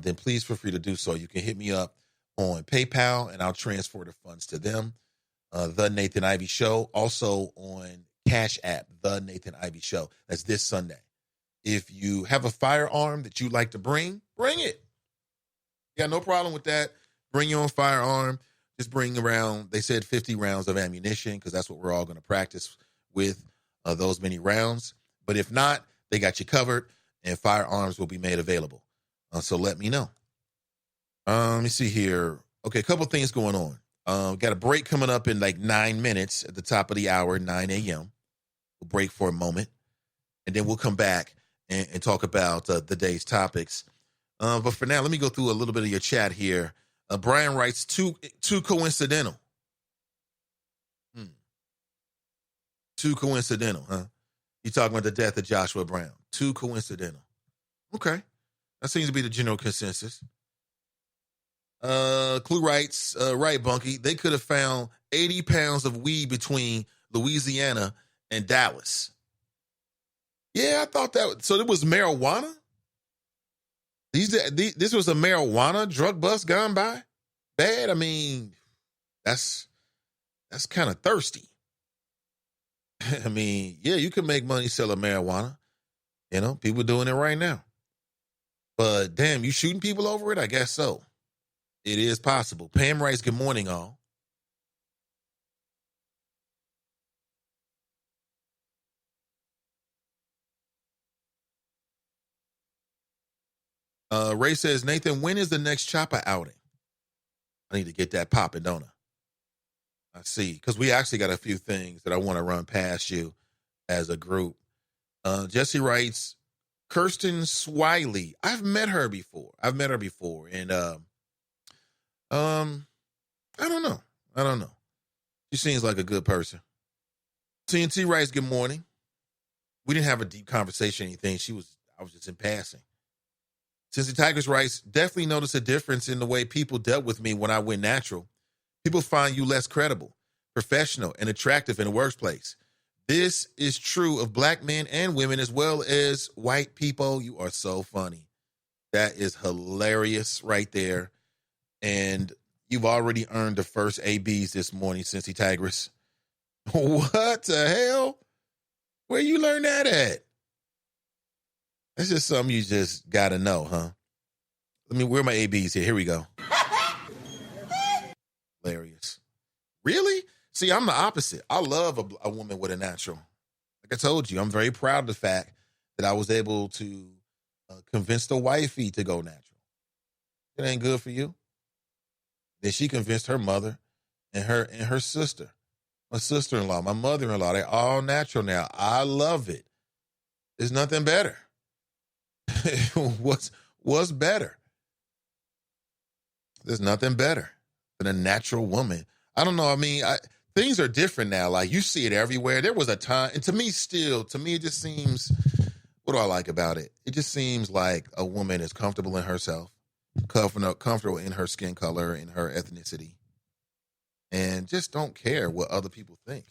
Speaker 1: then please feel free to do so. You can hit me up on PayPal, and I'll transfer the funds to them. The Nathan Ivy Show, also on Cash App, The Nathan Ivy Show. That's this Sunday. If you have a firearm that you like to bring it. Yeah, no problem with that. Bring your own firearm. Just bring around, they said 50 rounds of ammunition, because that's what we're all going to practice with, those many rounds. But if not, they got you covered, and firearms will be made available. So let me know. Let me see here. Okay, a couple things going on. Got a break coming up in like 9 minutes at the top of the hour, 9 a.m. We'll break for a moment, and then we'll come back and talk about the day's topics. But for now, let me go through a little bit of your chat here. Brian writes, too coincidental. Too coincidental, huh? You talking about the death of Joshua Brown. Too coincidental. Okay. That seems to be the general consensus. Clue writes, right, Bunky, they could have found 80 pounds of weed between Louisiana and Dallas. Yeah, I thought that. So it was marijuana? This was a marijuana drug bust gone by? Bad? I mean, that's kind of thirsty. I mean, yeah, you can make money selling marijuana. You know, people doing it right now. But damn, you shooting people over it? I guess so. It is possible. Pam writes, good morning, all. Ray says, Nathan, when is the next Chopper outing? I need to get that popping, don't I? I see. Because we actually got a few things that I want to run past you as a group. Jesse writes, Kirsten Swiley. I've met her before. And I don't know. She seems like a good person. TNT writes, good morning. We didn't have a deep conversation or anything. I was just in passing. Cincy Tigers writes, definitely notice a difference in the way people dealt with me when I went natural. People find you less credible, professional, and attractive in the workplace. This is true of black men and women as well as white people. You are so funny. That is hilarious right there. And you've already earned the first ABs this morning, Cincy Tigers. What the hell? Where you learn that at? That's just something you just got to know, huh? Where are my ABs here? Here we go. Hilarious. Really? See, I'm the opposite. I love a woman with a natural. Like I told you, I'm very proud of the fact that I was able to convince the wifey to go natural. It ain't good for you. Then she convinced her mother and her sister, my sister-in-law, my mother-in-law. They're all natural now. I love it. There's nothing better. What's better? There's nothing better than a natural woman. I don't know. I mean, things are different now. Like, you see it everywhere. There was a time, and to me, it just seems, what do I like about it? It just seems like a woman is comfortable in herself, comfortable in her skin color, in her ethnicity, and just don't care what other people think.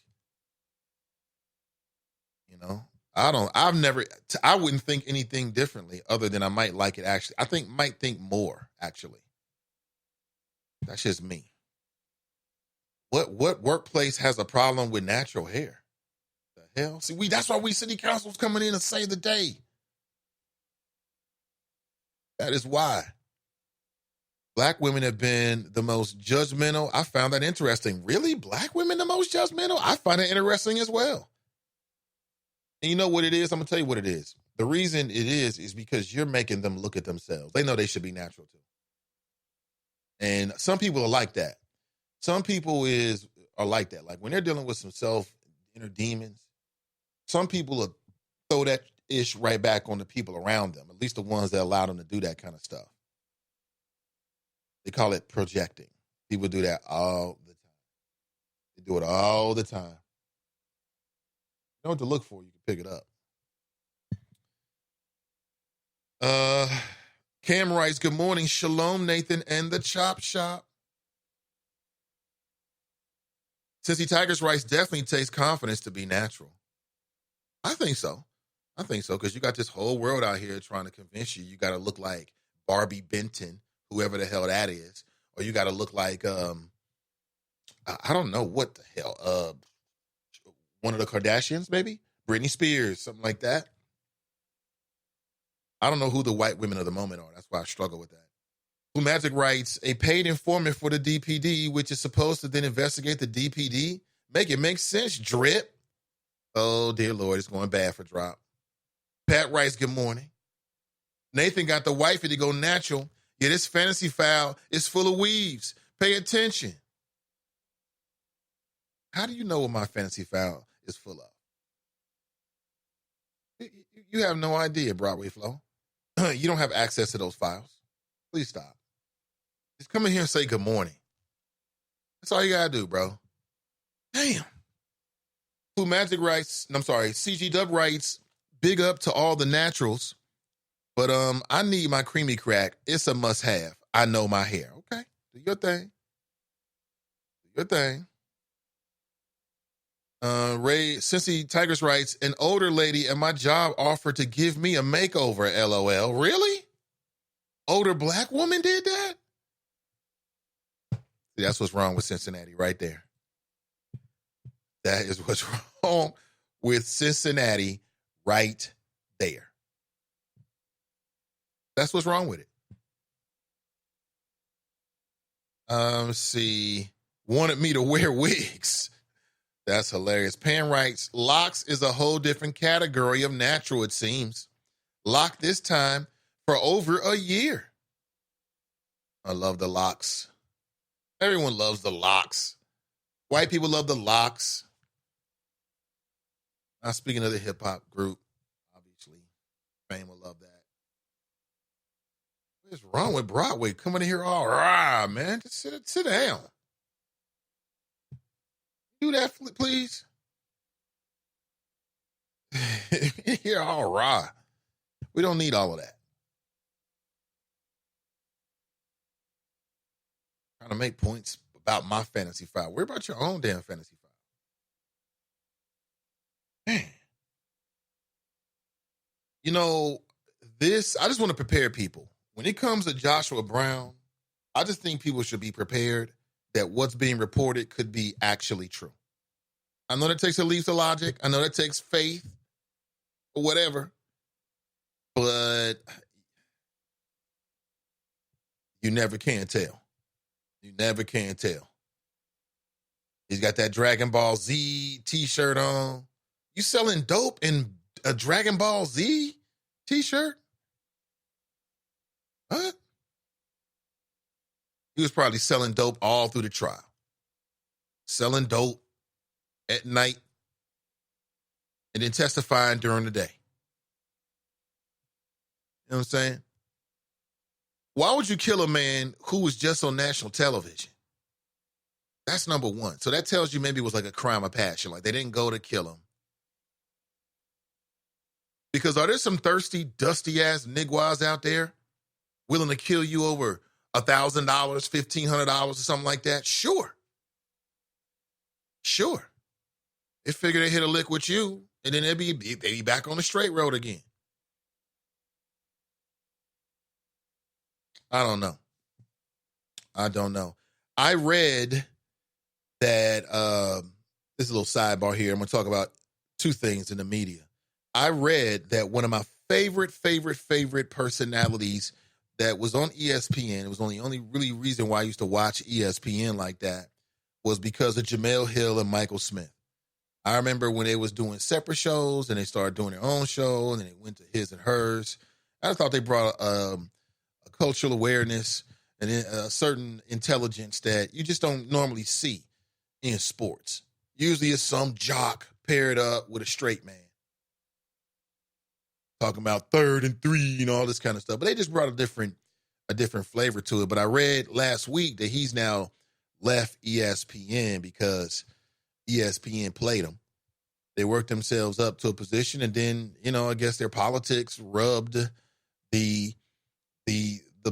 Speaker 1: You know? I wouldn't think anything differently other than I might like it actually. I might think more, actually. That's just me. What workplace has a problem with natural hair? The hell? See, that's why we city council's coming in to save the day. That is why. Black women have been the most judgmental. I found that interesting. Really? Black women the most judgmental? I find it interesting as well. And you know what it is? I'm going to tell you what it is. The reason it is because you're making them look at themselves. They know they should be natural too. And some people are like that. Some people are like that. Like when they're dealing with some inner demons, some people will throw that ish right back on the people around them, at least the ones that allow them to do that kind of stuff. They call it projecting. People do that all the time. They do it all the time. You know what to look for, you can pick it up. Cam writes, good morning, Shalom, Nathan, and the Chop Shop. Cincy Tigers writes, definitely takes confidence to be natural. I think so, because you got this whole world out here trying to convince you got to look like Barbie Benton, whoever the hell that is, or you got to look like, I don't know what the hell, one of the Kardashians, maybe? Britney Spears, something like that. I don't know who the white women of the moment are. That's why I struggle with that. Blue Magic writes, a paid informant for the DPD, which is supposed to then investigate the DPD. Make it make sense, drip. Oh, dear Lord, it's going bad for Drop. Pat writes, good morning. Nathan got the wifey to go natural. Yeah, this fantasy file is full of weaves. Pay attention. How do you know what my fantasy file is full of? You have no idea, Broadway Flo. You don't have access to those files. Please stop. Just come in here and say good morning. That's all you gotta do, bro. Damn. Blue Magic writes, CG Dub writes, big up to all the naturals, but I need my creamy crack. It's a must-have. I know my hair. Okay, do your thing. Do your thing. Ray Cincy Tigers writes, an older lady at my job offered to give me a makeover, LOL. Really? Older black woman did that? See, that's what's wrong with Cincinnati right there. That is what's wrong with Cincinnati right there. That's what's wrong with it. See, wanted me to wear wigs. That's hilarious. Pan writes, locks is a whole different category of natural, it seems. Locked this time for over a year. I love the locks. Everyone loves the locks. White people love the locks. Now, speaking of the hip-hop group, obviously, Fame will love that. What is wrong with Broadway? Coming in here all rah, man. Just sit down. Do that, please. Here all rah. We don't need all of that. Trying to make points about my fantasy file. Worry about your own damn fantasy file. Man. You know, I just want to prepare people. When it comes to Joshua Brown, I just think people should be prepared that what's being reported could be actually true. I know that takes a leap of logic. I know that takes faith or whatever. But you never can tell. You never can tell. He's got that Dragon Ball Z t-shirt on. You selling dope in a Dragon Ball Z t-shirt? What? He was probably selling dope all through the trial. Selling dope at night and then testifying during the day. You know what I'm saying? Why would you kill a man who was just on national television? That's number one. So that tells you maybe it was like a crime of passion. Like they didn't go to kill him. Because are there some thirsty, dusty-ass nigwas out there willing to kill you over $1,000, $1,500 or something like that? Sure. They figure they hit a lick with you, and then they be back on the straight road again. I don't know. I read that, this is a little sidebar here. I'm going to talk about two things in the media. I read that one of my favorite personalities that was on ESPN. It was only really reason why I used to watch ESPN like that was because of Jamel Hill and Michael Smith. I remember when they was doing separate shows and they started doing their own show and then it went to his and hers. I thought they brought a cultural awareness and a certain intelligence that you just don't normally see in sports. Usually it's some jock paired up with a straight man. Talking about 3rd and 3 and all this kind of stuff. But they just brought a different flavor to it. But I read last week that he's now left ESPN because ESPN played him. They worked themselves up to a position, and then, I guess their politics rubbed the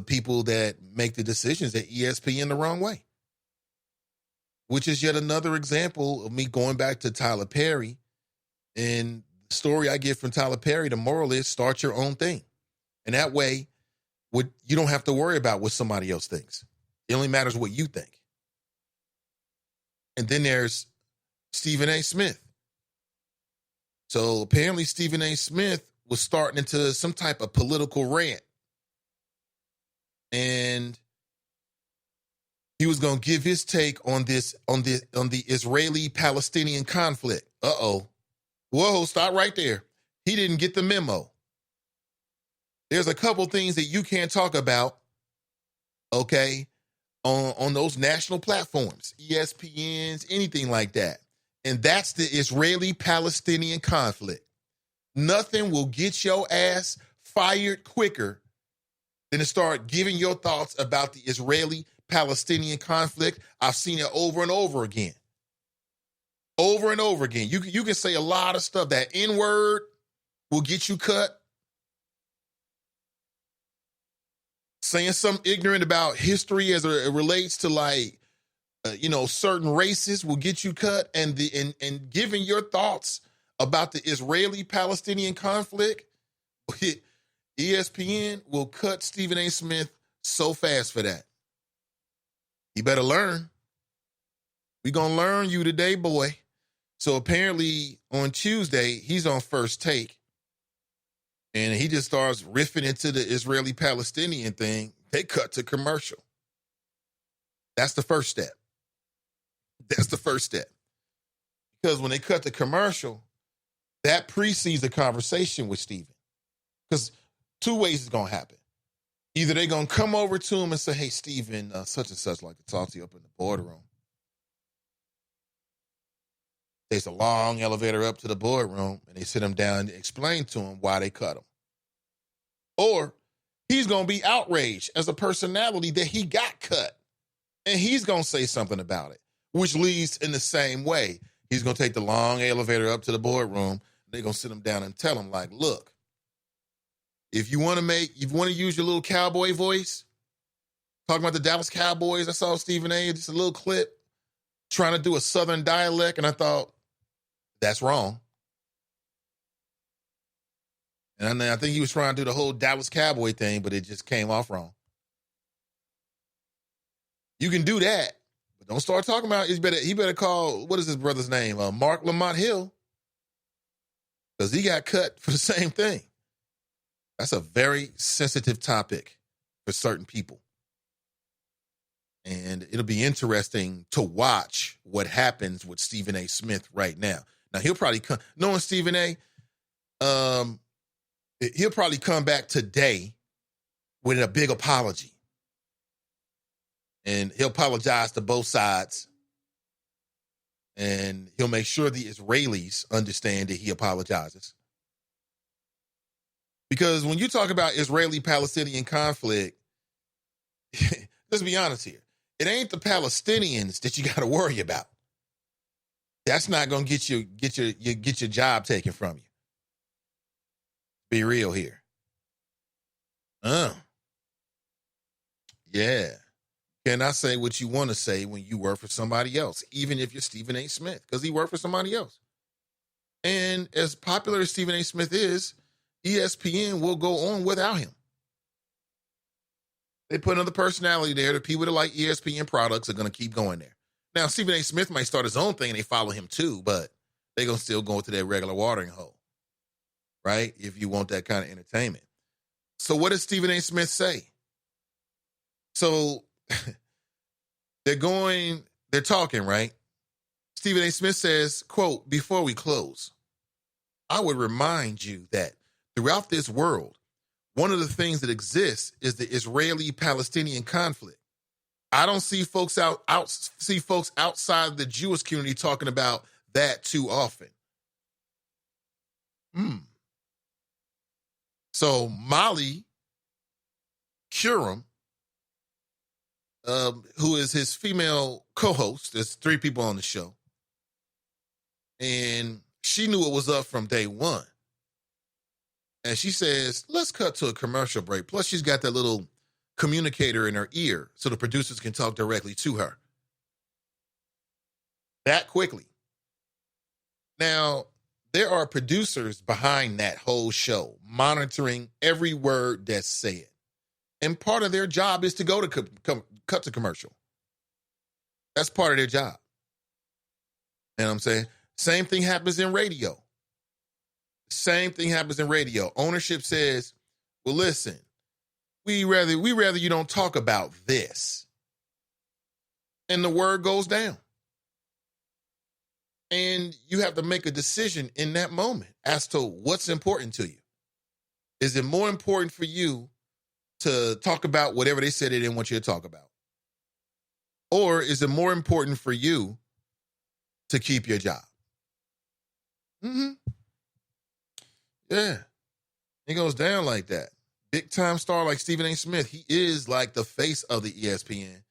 Speaker 1: people that make the decisions at ESPN the wrong way. Which is yet another example of me going back to Tyler Perry. And the story I get from Tyler Perry, the moral is start your own thing. And that way, you don't have to worry about what somebody else thinks. It only matters what you think. And then there's Stephen A. Smith. So apparently Stephen A. Smith was starting into some type of political rant. And he was going to give his take on the Israeli-Palestinian conflict. Uh-oh. Whoa, stop right there. He didn't get the memo. There's a couple things that you can't talk about, okay, on those national platforms, ESPNs, anything like that. And that's the Israeli-Palestinian conflict. Nothing will get your ass fired quicker than to start giving your thoughts about the Israeli-Palestinian conflict. I've seen it over and over again. Over and over again. You can say a lot of stuff. That N-word will get you cut. Saying something ignorant about history as it relates to certain races will get you cut. And giving your thoughts about the Israeli-Palestinian conflict, ESPN will cut Stephen A. Smith so fast for that. You better learn. We gonna learn you today, boy. So apparently on Tuesday, he's on First Take. And he just starts riffing into the Israeli-Palestinian thing. They cut to commercial. That's the first step. That's the first step. Because when they cut to commercial, that precedes a conversation with Stephen. Because two ways it's going to happen. Either they're going to come over to him and say, hey, Stephen, such and such like to talk to you up in the boardroom. There's a long elevator up to the boardroom, and they sit him down and explain to him why they cut him. Or he's going to be outraged as a personality that he got cut, and he's going to say something about it, which leads in the same way. He's going to take the long elevator up to the boardroom. They're going to sit him down and tell him, like, look, if you want to use your little cowboy voice, talking about the Dallas Cowboys, I saw Stephen A., just a little clip, trying to do a Southern dialect, and I thought, that's wrong. And I think he was trying to do the whole Dallas Cowboy thing, but it just came off wrong. You can do that, but don't start talking about it. He better call, what is his brother's name? Mark Lamont Hill. Because he got cut for the same thing. That's a very sensitive topic for certain people. And it'll be interesting to watch what happens with Stephen A. Smith right now. Now, he'll probably come, knowing Stephen A., he'll probably come back today with a big apology. And he'll apologize to both sides. And he'll make sure the Israelis understand that he apologizes. Because when you talk about Israeli-Palestinian conflict, let's be honest here. It ain't the Palestinians that you got to worry about. That's not going to get your job taken from you. Be real here. Yeah. Cannot say what you want to say when you work for somebody else, even if you're Stephen A. Smith, because he worked for somebody else. And as popular as Stephen A. Smith is, ESPN will go on without him. They put another personality there. The people that like ESPN products are going to keep going there. Now, Stephen A. Smith might start his own thing and they follow him too, but they're going to still go to their regular watering hole, right? If you want that kind of entertainment. So what does Stephen A. Smith say? So they're talking, right? Stephen A. Smith says, quote, "Before we close, I would remind you that throughout this world, one of the things that exists is the Israeli-Palestinian conflict. I don't see folks outside the Jewish community talking about that too often." So Molly Curum, who is his female co-host, there's 3 people on the show, and she knew it was up from day one. And she says, let's cut to a commercial break. Plus, she's got that little communicator in her ear so the producers can talk directly to her. That quickly. Now, there are producers behind that whole show monitoring every word that's said. And part of their job is to go to cut to commercial. That's part of their job. You know what I'm saying? Same thing happens in radio. Same thing happens in radio. Ownership says, well, listen, we rather you don't talk about this. And the word goes down. And you have to make a decision in that moment as to what's important to you. Is it more important for you to talk about whatever they said they didn't want you to talk about? Or is it more important for you to keep your job? Yeah. It goes down like that. Big time star like Stephen A. Smith, he is like the face of the ESPN.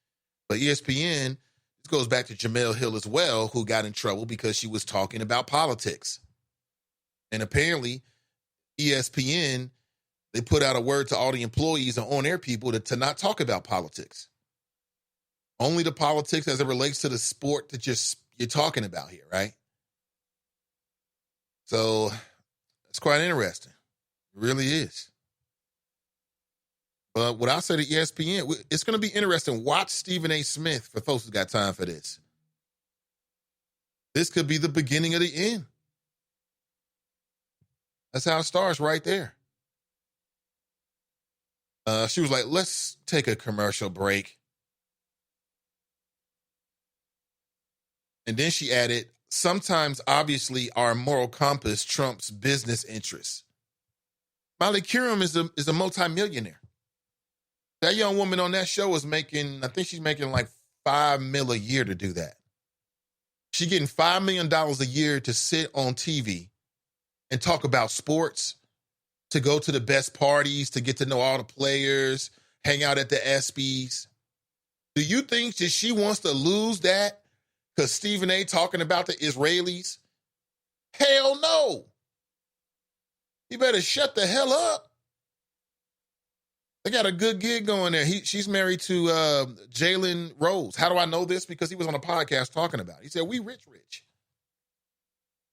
Speaker 1: But ESPN, this goes back to Jemele Hill as well, who got in trouble because she was talking about politics. And apparently, ESPN, they put out a word to all the employees and on-air people to not talk about politics. Only the politics as it relates to the sport that you're talking about here, right? So it's quite interesting. It really is. But what I'll say to ESPN, it's going to be interesting. Watch Stephen A. Smith for folks who got time for this. This could be the beginning of the end. That's how it starts right there. She was like, let's take a commercial break. And then she added, sometimes, obviously, our moral compass trumps business interests. Molly Curum is a multimillionaire. That young woman on that show is making, I think she's making like $5 million a year to do that. She's getting $5 million a year to sit on TV and talk about sports, to go to the best parties, to get to know all the players, hang out at the ESPYs. Do you think that she wants to lose that because Stephen A. talking about the Israelis? Hell no. You better shut the hell up. They got a good gig going there. She's married to Jalen Rose. How do I know this? Because he was on a podcast talking about it. He said, we rich.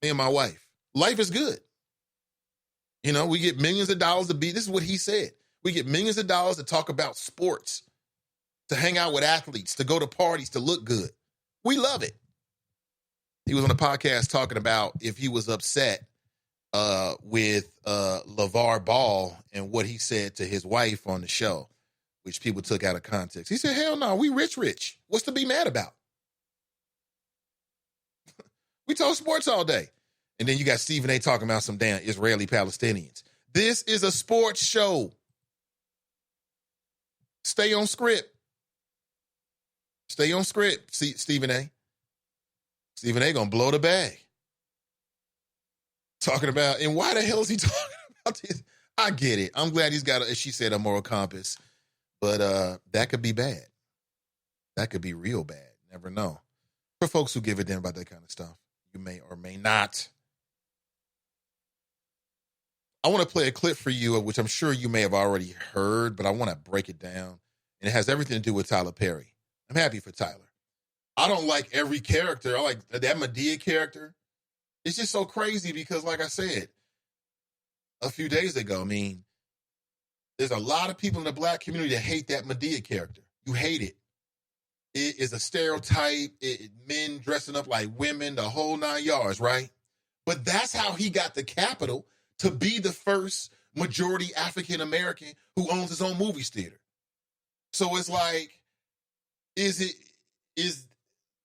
Speaker 1: Me and my wife. Life is good. You know, we get millions of dollars to be, this is what he said. We get millions of dollars to talk about sports, to hang out with athletes, to go to parties, to look good. We love it. He was on a podcast talking about if he was upset with LeVar Ball and what he said to his wife on the show, which people took out of context. He said, hell no, we rich. What's to be mad about? We talk sports all day. And then you got Stephen A. talking about some damn Israeli Palestinians. This is a sports show. Stay on script. Stay on script, Stephen A. Stephen A. gonna blow the bag. Talking about, and why the hell is he talking about this? I get it. I'm glad he's got, as she said, a moral compass. But that could be bad. That could be real bad. Never know. For folks who give a damn about that kind of stuff, you may or may not. I want to play a clip for you, which I'm sure you may have already heard, but I want to break it down. And it has everything to do with Tyler Perry. I'm happy for Tyler. I don't like every character. I like that Medea character. It's just so crazy because, like I said a few days ago, I mean, there's a lot of people in the black community that hate that Medea character. You hate it. It is a stereotype. Men dressing up like women, the whole 9 yards, right? But that's how he got the capital to be the first majority African-American who owns his own movie theater. So it's like, is it is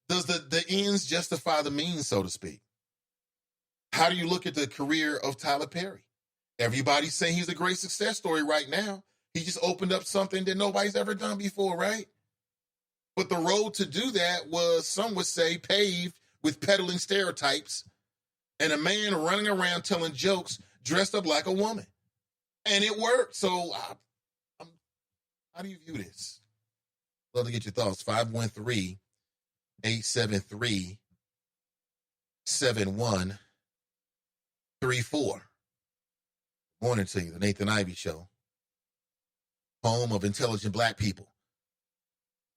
Speaker 1: does the ends justify the means, so to speak? How do you look at the career of Tyler Perry? Everybody's saying he's a great success story right now. He just opened up something that nobody's ever done before, right? But the road to do that was, some would say, paved with peddling stereotypes and a man running around telling jokes dressed up like a woman. And it worked. So how do you view this? Love to get your thoughts. 513-873-7134. Morning to you, the Nathan Ivey Show, home of intelligent black people.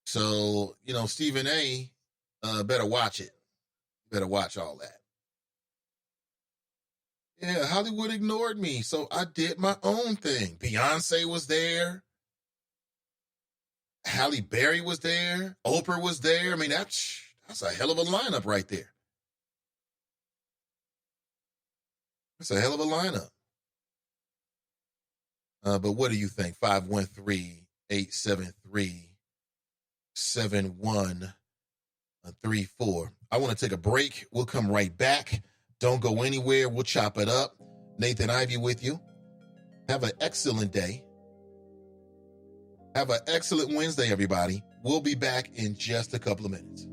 Speaker 1: So, Stephen A. Better watch it. Better watch all that. Yeah, Hollywood ignored me, so I did my own thing. Beyonce was there. Halle Berry was there. Oprah was there. I mean, that's a hell of a lineup right there. That's a hell of a lineup. But what do you think? 513-873-7134. I want to take a break. We'll come right back. Don't go anywhere. We'll chop it up. Nathan Ivey with you. Have an excellent day. Have an excellent Wednesday, everybody. We'll be back in just a couple of minutes.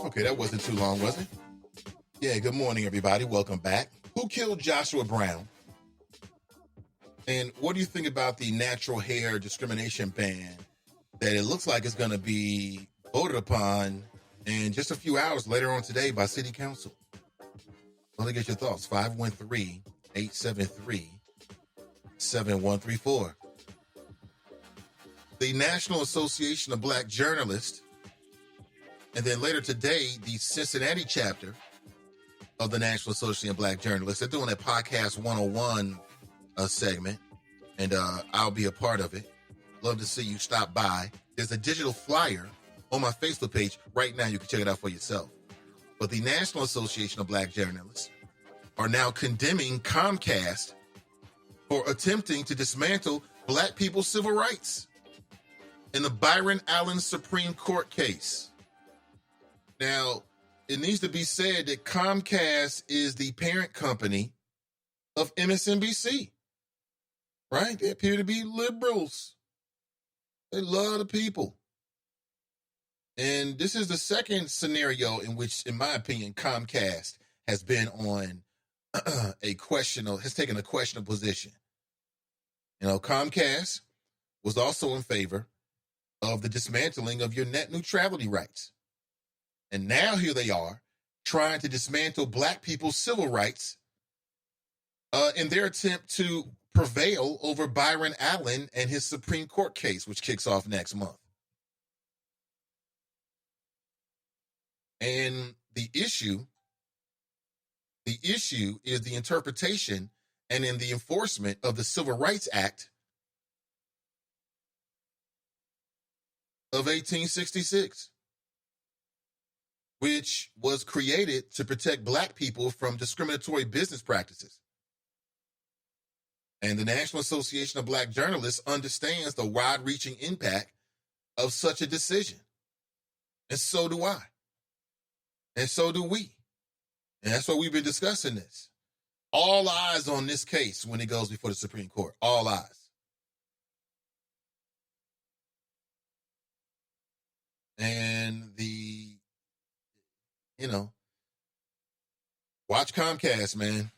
Speaker 1: Okay, that wasn't too long, was it? Yeah, good morning, everybody. Welcome back. Who killed Joshua Brown? And what do you think about the natural hair discrimination ban that it looks like is going to be voted upon in just a few hours later on today by City Council? Let me get your thoughts. 513-873-7134. The National Association of Black Journalists, and then later today, the Cincinnati chapter of the National Association of Black Journalists, they're doing a Podcast 101 segment, and I'll be a part of it. Love to see you stop by. There's a digital flyer on my Facebook page right now. You can check it out for yourself. But the National Association of Black Journalists are now condemning Comcast for attempting to dismantle black people's civil rights in the Byron Allen Supreme Court case. Now, it needs to be said that Comcast is the parent company of MSNBC, right? They appear to be liberals. They love the people. And this is the second scenario in which, in my opinion, Comcast has been on has taken a questionable position. Comcast was also in favor of the dismantling of your net neutrality rights. And now here they are trying to dismantle black people's civil rights in their attempt to prevail over Byron Allen and his Supreme Court case, which kicks off next month. And the issue is the interpretation and in the enforcement of the Civil Rights Act of 1866, which was created to protect Black people from discriminatory business practices. And the National Association of Black Journalists understands the wide-reaching impact of such a decision. And so do I. And so do we. And that's why we've been discussing this. All eyes on this case when it goes before the Supreme Court. All eyes. And watch Comcast, man.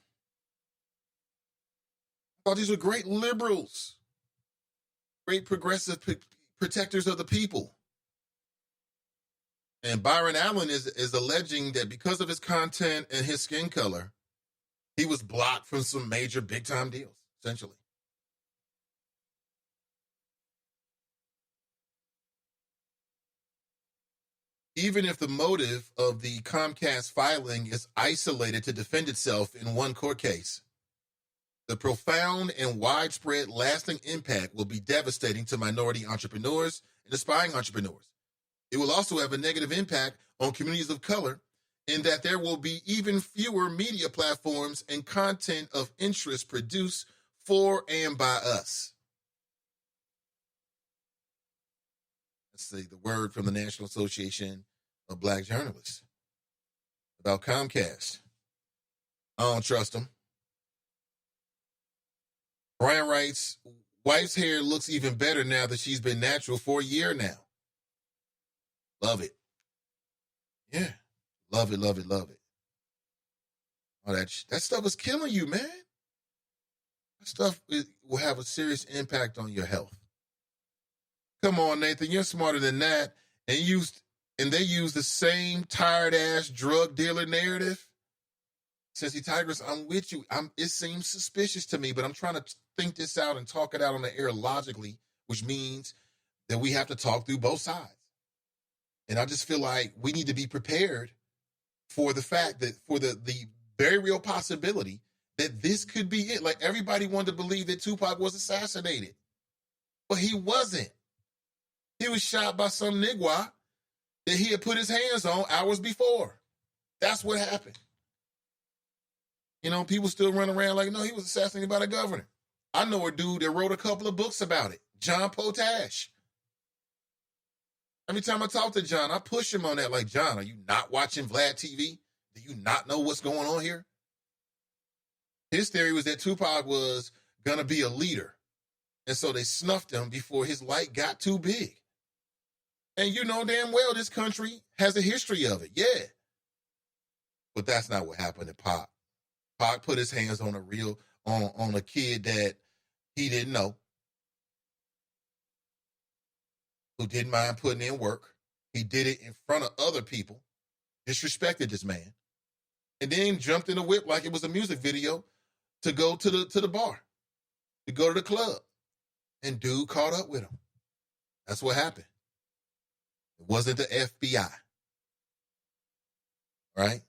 Speaker 1: I thought these were great liberals, great progressive protectors of the people. And Byron Allen is alleging that because of his content and his skin color, he was blocked from some major big-time deals, essentially. Even if the motive of the Comcast filing is isolated to defend itself in one court case, the profound and widespread lasting impact will be devastating to minority entrepreneurs and aspiring entrepreneurs. It will also have a negative impact on communities of color in that there will be even fewer media platforms and content of interest produced for and by us. Let's see, the word from the National Association of Black Journalists about Comcast. I don't trust them. Brian writes, wife's hair looks even better now that she's been natural for a year now. Love it. Yeah. Love it, love it, love it. Oh, that stuff is killing you, man. That stuff will have a serious impact on your health. Come on, Nathan, you're smarter than that. And they use the same tired-ass drug dealer narrative. Cincy Tigers, I'm with you. It seems suspicious to me, but I'm trying to think this out and talk it out on the air logically, which means that we have to talk through both sides. And I just feel like we need to be prepared for the fact that, for the very real possibility that this could be it. Like, everybody wanted to believe that Tupac was assassinated, but he wasn't. He was shot by some nigwa that he had put his hands on hours before. That's what happened. People still run around like, no, he was assassinated by the governor. I know a dude that wrote a couple of books about it, John Potash. Every time I talk to John, I push him on that. Like, John, are you not watching Vlad TV? Do you not know what's going on here? His theory was that Tupac was going to be a leader. And so they snuffed him before his light got too big. And you know damn well this country has a history of it. Yeah. But that's not what happened to Pac. Pac put his hands on on a kid that he didn't know, who didn't mind putting in work. He did it in front of other people, disrespected this man, and then jumped in a whip like it was a music video to go to the bar, to go to the club. And dude caught up with him. That's what happened. It wasn't the FBI. Right?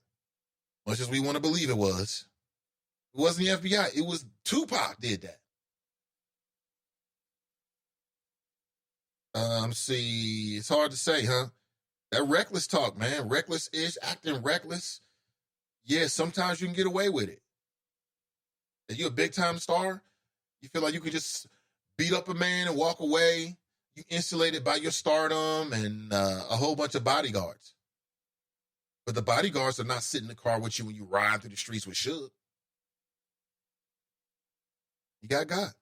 Speaker 1: Much as we want to believe it was. It wasn't the FBI. It was Tupac did that. See, it's hard to say, huh? That reckless talk, man. Reckless-ish, acting reckless. Yeah, sometimes you can get away with it. If you're a big-time star, you feel like you could just beat up a man and walk away. You insulated by your stardom and a whole bunch of bodyguards. But the bodyguards are not sitting in the car with you when you ride through the streets with Suge. You got God.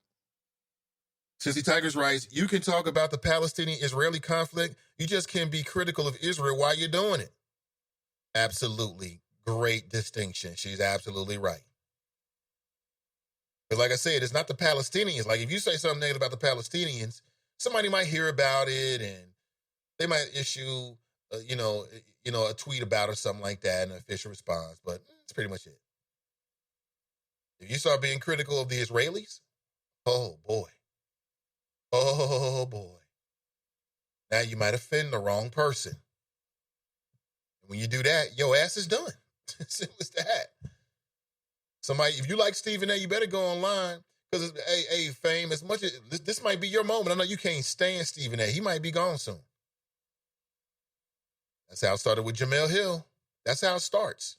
Speaker 1: Cincy Tigers writes, you can talk about the Palestinian-Israeli conflict. You just can't be critical of Israel while you're doing it. Absolutely. Great distinction. She's absolutely right. But like I said, it's not the Palestinians. Like, if you say something negative about the Palestinians, somebody might hear about it and they might issue, a tweet about it or something like that, an official response. But that's pretty much it. If you start being critical of the Israelis, oh boy. Oh boy. Now you might offend the wrong person. When you do that, your ass is done. Simple as that. Somebody, if you like Stephen A., you better go online. Because, hey, Fame, as much as this might be your moment. I know you can't stand Stephen A. He might be gone soon. That's how it started with Jamel Hill. That's how it starts.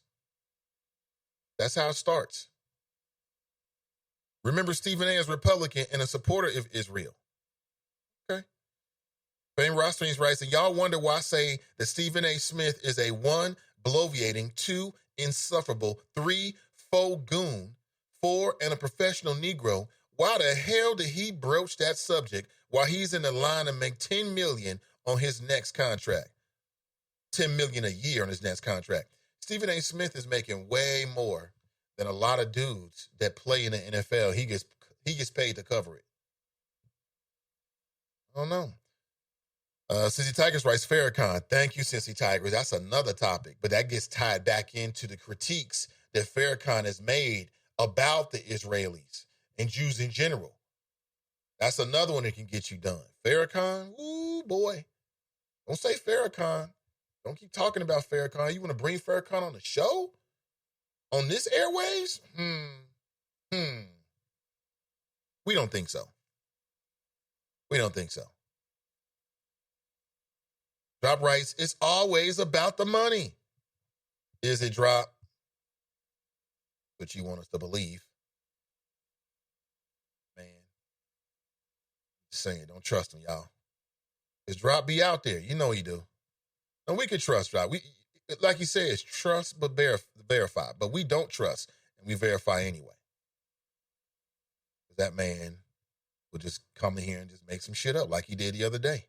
Speaker 1: That's how it starts. Remember, Stephen A. is Republican and a supporter of Israel. Okay. Fame Rostrings writes, and y'all wonder why I say that Stephen A. Smith is a 1, bloviating, 2, insufferable, 3, faux goon, 4, and a professional Negro. Why the hell did he broach that subject while he's in the line to make $10 million on his next contract? $10 million a year on his next contract. Stephen A. Smith is making way more than a lot of dudes that play in the NFL. He gets paid to cover it. I don't know. Cincy Tigers writes, Farrakhan. Thank you, Cincy Tigers. That's another topic, but that gets tied back into the critiques that Farrakhan has made about the Israelis and Jews in general. That's another one that can get you done. Farrakhan, ooh, boy. Don't say Farrakhan. Don't keep talking about Farrakhan. You want to bring Farrakhan on the show? On this airwaves? We don't think so. We don't think so. Drop writes, it's always about the money. Is it, Drop? What you want us to believe. Man. Just saying, don't trust him, y'all. His Drop be out there. You know he do. And we can trust Drop. We, like he says, trust but verify. But we don't trust, and we verify anyway. That man will just come in here and just make some shit up like he did the other day.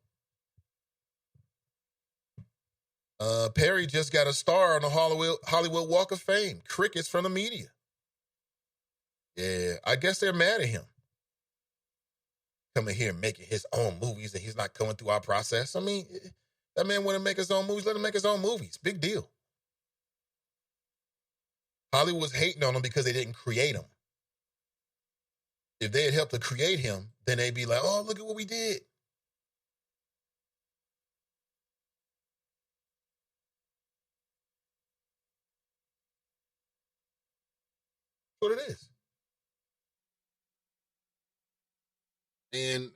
Speaker 1: Perry just got a star on the Hollywood Walk of Fame. Crickets from the media. Yeah, I guess they're mad at him. Coming here making his own movies and he's not coming through our process. I mean, that man want to make his own movies. Let him make his own movies. Big deal. Hollywood was hating on him because they didn't create him. If they had helped to create him, then they'd be like, oh, look at what we did. That's what it is. And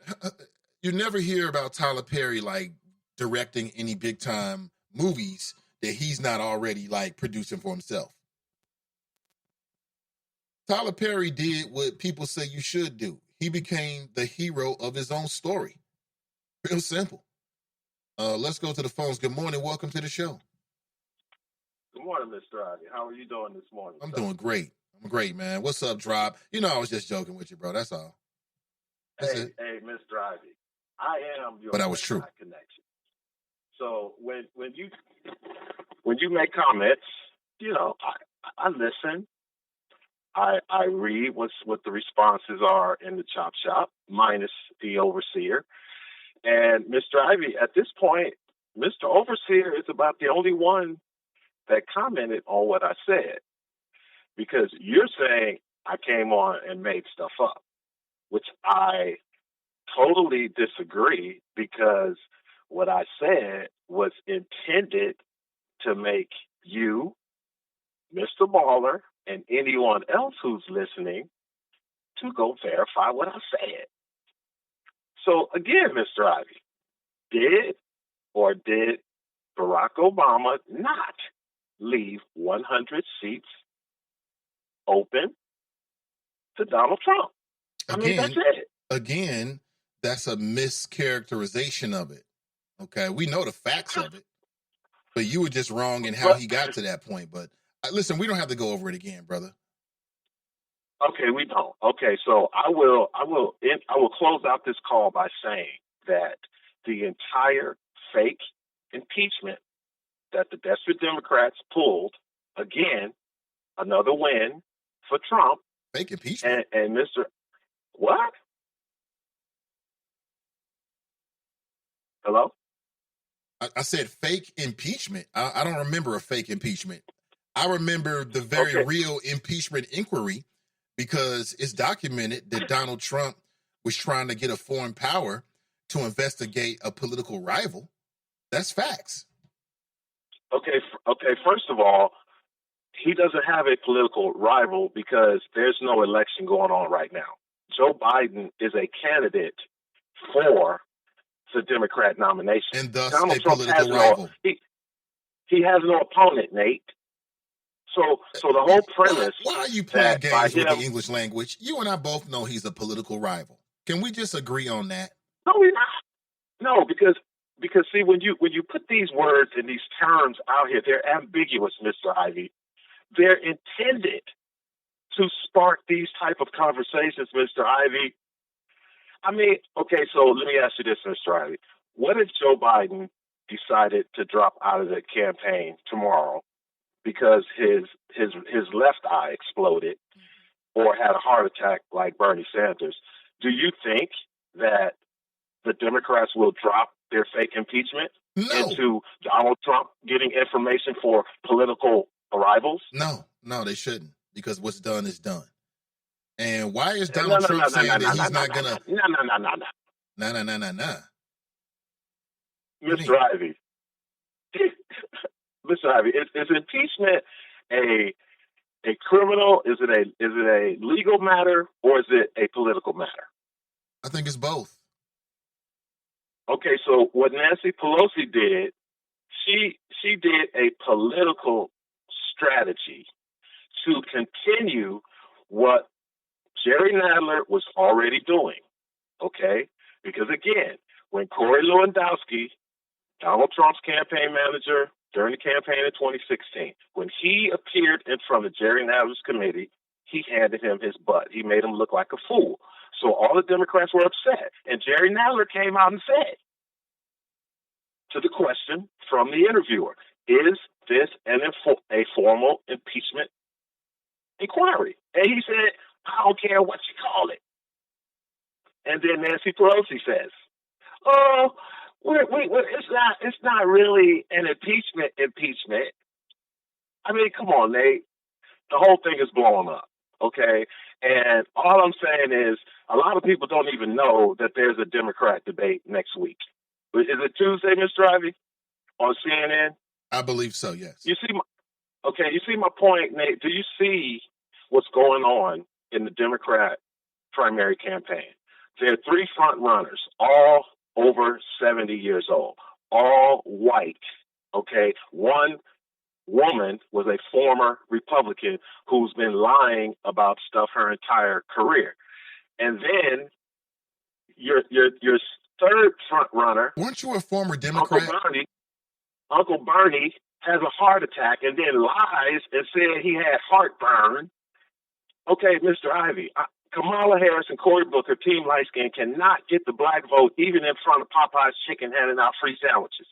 Speaker 1: you never hear about Tyler Perry, like, directing any big-time movies that he's not already, like, producing for himself. Tyler Perry did what people say you should do. He became the hero of his own story. Real simple. Let's go to the phones. Good morning. Welcome to the show.
Speaker 4: Good morning, Mr. Ivy. How are you doing this morning?
Speaker 1: I'm doing great. I'm great, man. What's up, Drop? You know I was just joking with you, bro. That's all. That's it.
Speaker 4: Hey, Mr. Ivy. I am your
Speaker 1: But that was true.
Speaker 4: Connection. So when you make comments, you know, I listen. I read what the responses are in the chop shop, minus the overseer. And Mr. Ivy, at this point, Mr. Overseer is about the only one that commented on what I said. Because you're saying I came on and made stuff up, which I totally disagree, because what I said was intended to make you, Mr. Baller, and anyone else who's listening to go verify what I said. So again, Mr. Ivy, did Barack Obama not leave 100 seats open to Donald Trump? I mean, that's it.
Speaker 1: Again, that's a mischaracterization of it. Okay, we know the facts of it, but you were just wrong in how he got to that point. But listen, we don't have to go over it again, brother.
Speaker 4: Okay, we don't. Okay, so I will close out this call by saying that the entire fake impeachment that the desperate Democrats pulled, again, another win for Trump.
Speaker 1: Fake impeachment?
Speaker 4: And Mr. What? Hello?
Speaker 1: I said fake impeachment. I don't remember a fake impeachment. I remember the very real impeachment inquiry because it's documented that Donald Trump was trying to get a foreign power to investigate a political rival. That's facts.
Speaker 4: Okay. First of all, he doesn't have a political rival because there's no election going on right now. Joe Biden is a candidate for the Democrat nomination.
Speaker 1: And thus
Speaker 4: Donald
Speaker 1: a
Speaker 4: Trump
Speaker 1: political rival.
Speaker 4: He has no opponent, Nate. So the whole premise.
Speaker 1: Why are you playing games with
Speaker 4: him,
Speaker 1: the English language? You and I both know he's a political rival. Can we just agree on that?
Speaker 4: No, he's not. No, because see, when you put these words and these terms out here, they're ambiguous, Mr. Ivy. They're intended to spark these type of conversations, Mr. Ivy. I mean, okay, so let me ask you this, Mr. Ivy. What if Joe Biden decided to drop out of the campaign tomorrow because his left eye exploded or had a heart attack like Bernie Sanders? Do you think that the Democrats will drop their fake impeachment into Donald Trump getting information for political arrivals?
Speaker 1: No, they shouldn't, because what's done is done. And why is Donald Trump saying that he's not going to... No.
Speaker 4: Mr. Ivy. Mr. Ivy, is impeachment a criminal? Is it a legal matter, or is it a political matter?
Speaker 1: I think it's both.
Speaker 4: Okay, so what Nancy Pelosi did, she did a political strategy to continue what Jerry Nadler was already doing, okay? Because again, when Corey Lewandowski, Donald Trump's campaign manager during the campaign in 2016, when he appeared in front of Jerry Nadler's committee, he handed him his butt. He made him look like a fool. So all the Democrats were upset. And Jerry Nadler came out and said, to the question from the interviewer, is this a formal impeachment inquiry? And he said, I don't care what you call it. And then Nancy Pelosi says, oh, it's not really an impeachment. I mean, come on, Nate. The whole thing is blowing up, okay? And all I'm saying is a lot of people don't even know that there's a Democrat debate next week. Is it Tuesday, Mr. Ivy, on CNN?
Speaker 1: I believe so, yes.
Speaker 4: You see my point, Nate? Do you see what's going on in the Democrat primary campaign? There are three front runners, all over 70 years old, all white, okay? One woman was a former Republican who's been lying about stuff her entire career. And then your third front runner,
Speaker 1: weren't you a former Democrat?
Speaker 4: Uncle Bernie has a heart attack and then lies and said he had heartburn. Okay, Mr. Ivy, Kamala Harris and Cory Booker, Team Light Skin, cannot get the black vote even in front of Popeye's Chicken handing out free sandwiches.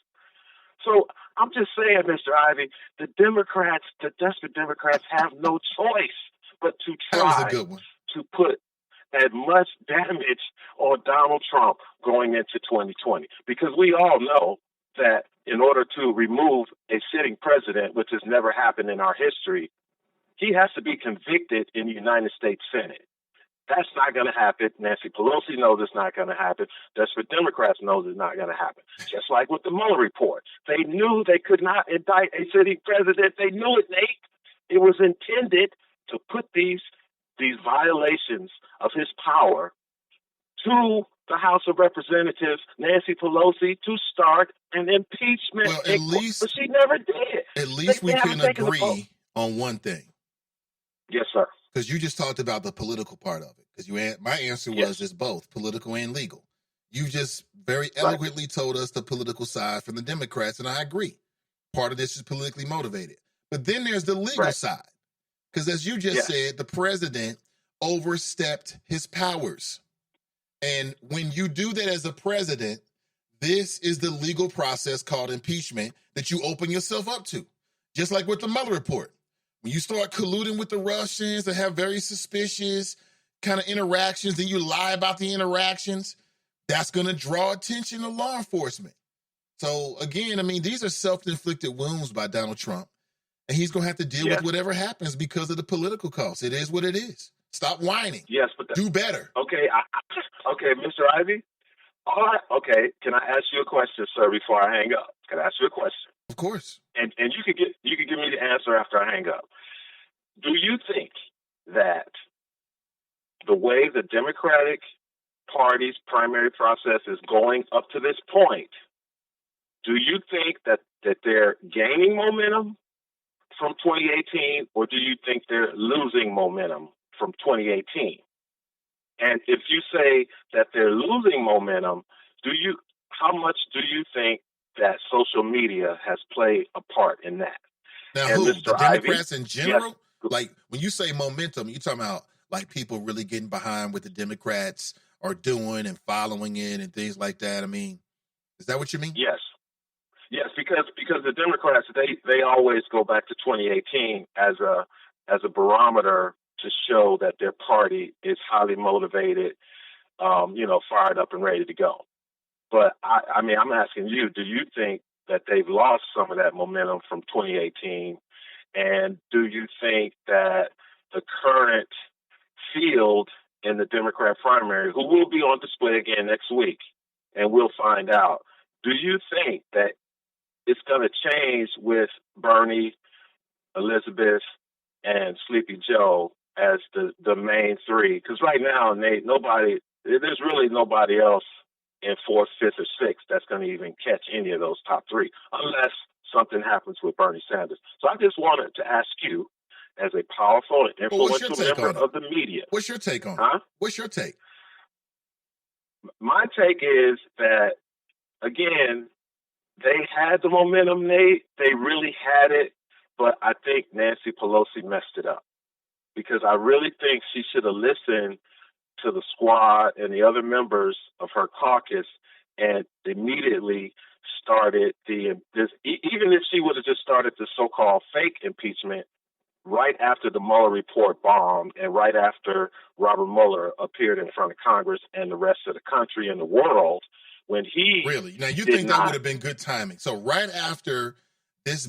Speaker 4: So I'm just saying, Mr. Ivy, the desperate Democrats have no choice but to try to put as much damage on Donald Trump going into 2020. Because we all know that in order to remove a sitting president, which has never happened in our history, he has to be convicted in the United States Senate. That's not going to happen. Nancy Pelosi knows it's not going to happen. Desperate Democrats knows it's not going to happen. Just like with the Mueller report. They knew they could not indict a sitting president. They knew it, Nate. It was intended to put these violations of his power to the House of Representatives, Nancy Pelosi, to start an impeachment.
Speaker 1: Well, but
Speaker 4: she never did.
Speaker 1: At least we can agree on one thing.
Speaker 4: Yes, sir.
Speaker 1: Because you just talked about the political part of it. Because my answer was it's both political and legal. You just very eloquently told us the political side from the Democrats, and I agree. Part of this is politically motivated. But then there's the legal side. Because as you just said, the president overstepped his powers. And when you do that as a president, this is the legal process called impeachment that you open yourself up to. Just like with the Mueller report. When you start colluding with the Russians and have very suspicious kind of interactions and you lie about the interactions, that's going to draw attention to law enforcement. So again, I mean, these are self-inflicted wounds by Donald Trump. And he's going to have to deal with whatever happens because of the political cost. It is what it is. Stop whining.
Speaker 4: Yes, but
Speaker 1: Do better.
Speaker 4: okay, okay, Mr. Ivy. All right, okay. Can I ask you a question, sir? Before I hang up, can I ask you a question?
Speaker 1: Of course.
Speaker 4: And you could give me the answer after I hang up. Do you think that the way the Democratic Party's primary process is going up to this point, do you think that they're gaining momentum from 2018, or do you think they're losing momentum from 2018? And if you say that they're losing momentum, how much do you think that social media has played a part in that?
Speaker 1: Now,
Speaker 4: And
Speaker 1: who?
Speaker 4: Mr.
Speaker 1: The Democrats
Speaker 4: Ivy,
Speaker 1: in general?
Speaker 4: yes,
Speaker 1: Like, when you say momentum, you're talking about like people really getting behind what the Democrats are doing and following it and things like that. I mean, is that what you mean?
Speaker 4: yes, because the Democrats they always go back to 2018 as a barometer to show that their party is highly motivated, fired up and ready to go. But I mean, I'm asking you, do you think that they've lost some of that momentum from 2018? And do you think that the current field in the Democrat primary, who will be on display again next week, and we'll find out, do you think that it's going to change with Bernie, Elizabeth, and Sleepy Joe as the main three? Because right now, Nate, there's really nobody else in fourth, fifth, or sixth that's going to even catch any of those top three, unless something happens with Bernie Sanders. So I just wanted to ask you, as a powerful and influential member of the media.
Speaker 1: What's your take on
Speaker 4: it?
Speaker 1: What's your take?
Speaker 4: My take is that, again, they had the momentum, Nate. They really had it, but I think Nancy Pelosi messed it up, because I really think she should have listened to the squad and the other members of her caucus and immediately started even if she would have just started the so-called fake impeachment right after the Mueller report bombed and right after Robert Mueller appeared in front of Congress and the rest of the country and the world, when he
Speaker 1: really now you think that would have been good timing. So right after this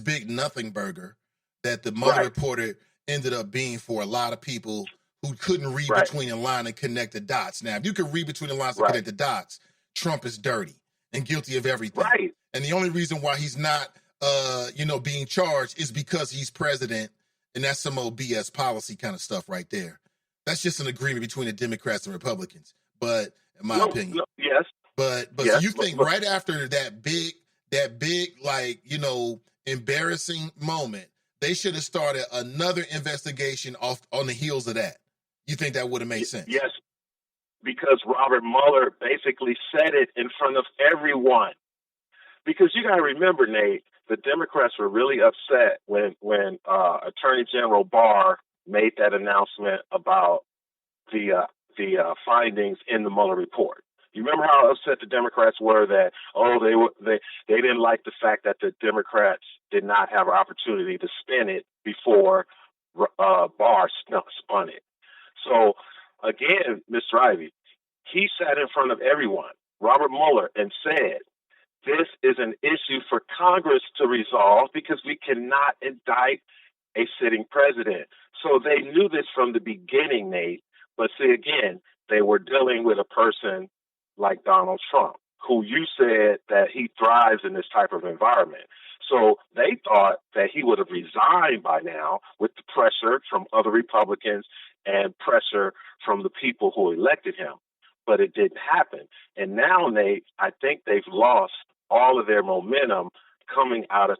Speaker 1: big nothing burger that the Mueller reporter ended up being for a lot of people who couldn't read between the line and connect the dots. Now, if you could read between the lines and connect the dots, Trump is dirty and guilty of everything.
Speaker 4: Right.
Speaker 1: And the only reason why he's not, being charged is because he's president, and that's some old BS policy kind of stuff right there. That's just an agreement between the Democrats and Republicans. But in my opinion,
Speaker 4: yes.
Speaker 1: But
Speaker 4: yes,
Speaker 1: so you think right after that big, embarrassing moment, they should have started another investigation on the heels of that? You think that would have made sense?
Speaker 4: Yes, because Robert Mueller basically said it in front of everyone. Because you got to remember, Nate, the Democrats were really upset when Attorney General Barr made that announcement about the findings in the Mueller report. You remember how upset the Democrats were that they didn't like the fact that the Democrats did not have an opportunity to spin it before Barr spun it. So again, Mr. Ivy, he sat in front of everyone, Robert Mueller, and said, this is an issue for Congress to resolve because we cannot indict a sitting president. So they knew this from the beginning, Nate. But see, again, they were dealing with a person like Donald Trump, who you said that he thrives in this type of environment. So they thought that he would have resigned by now with the pressure from other Republicans and pressure from the people who elected him. But it didn't happen. And now, Nate, I think they've lost all of their momentum coming out of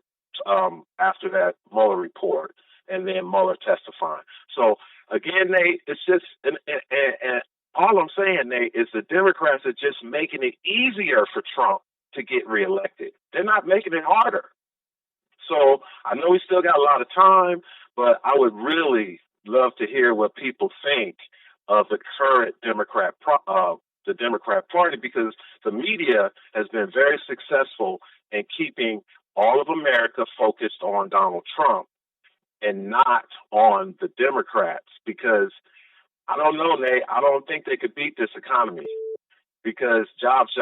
Speaker 4: after that Mueller report and then Mueller testifying. So again, Nate, it's just and all I'm saying, Nate, is the Democrats are just making it easier for Trump to get reelected. They're not making it harder. So I know we still got a lot of time, but I would really love to hear what people think of the current Democrat Party, because the media has been very successful in keeping all of America focused on Donald Trump and not on the Democrats, because I don't know, Nate, I don't think they could beat this economy, because jobs,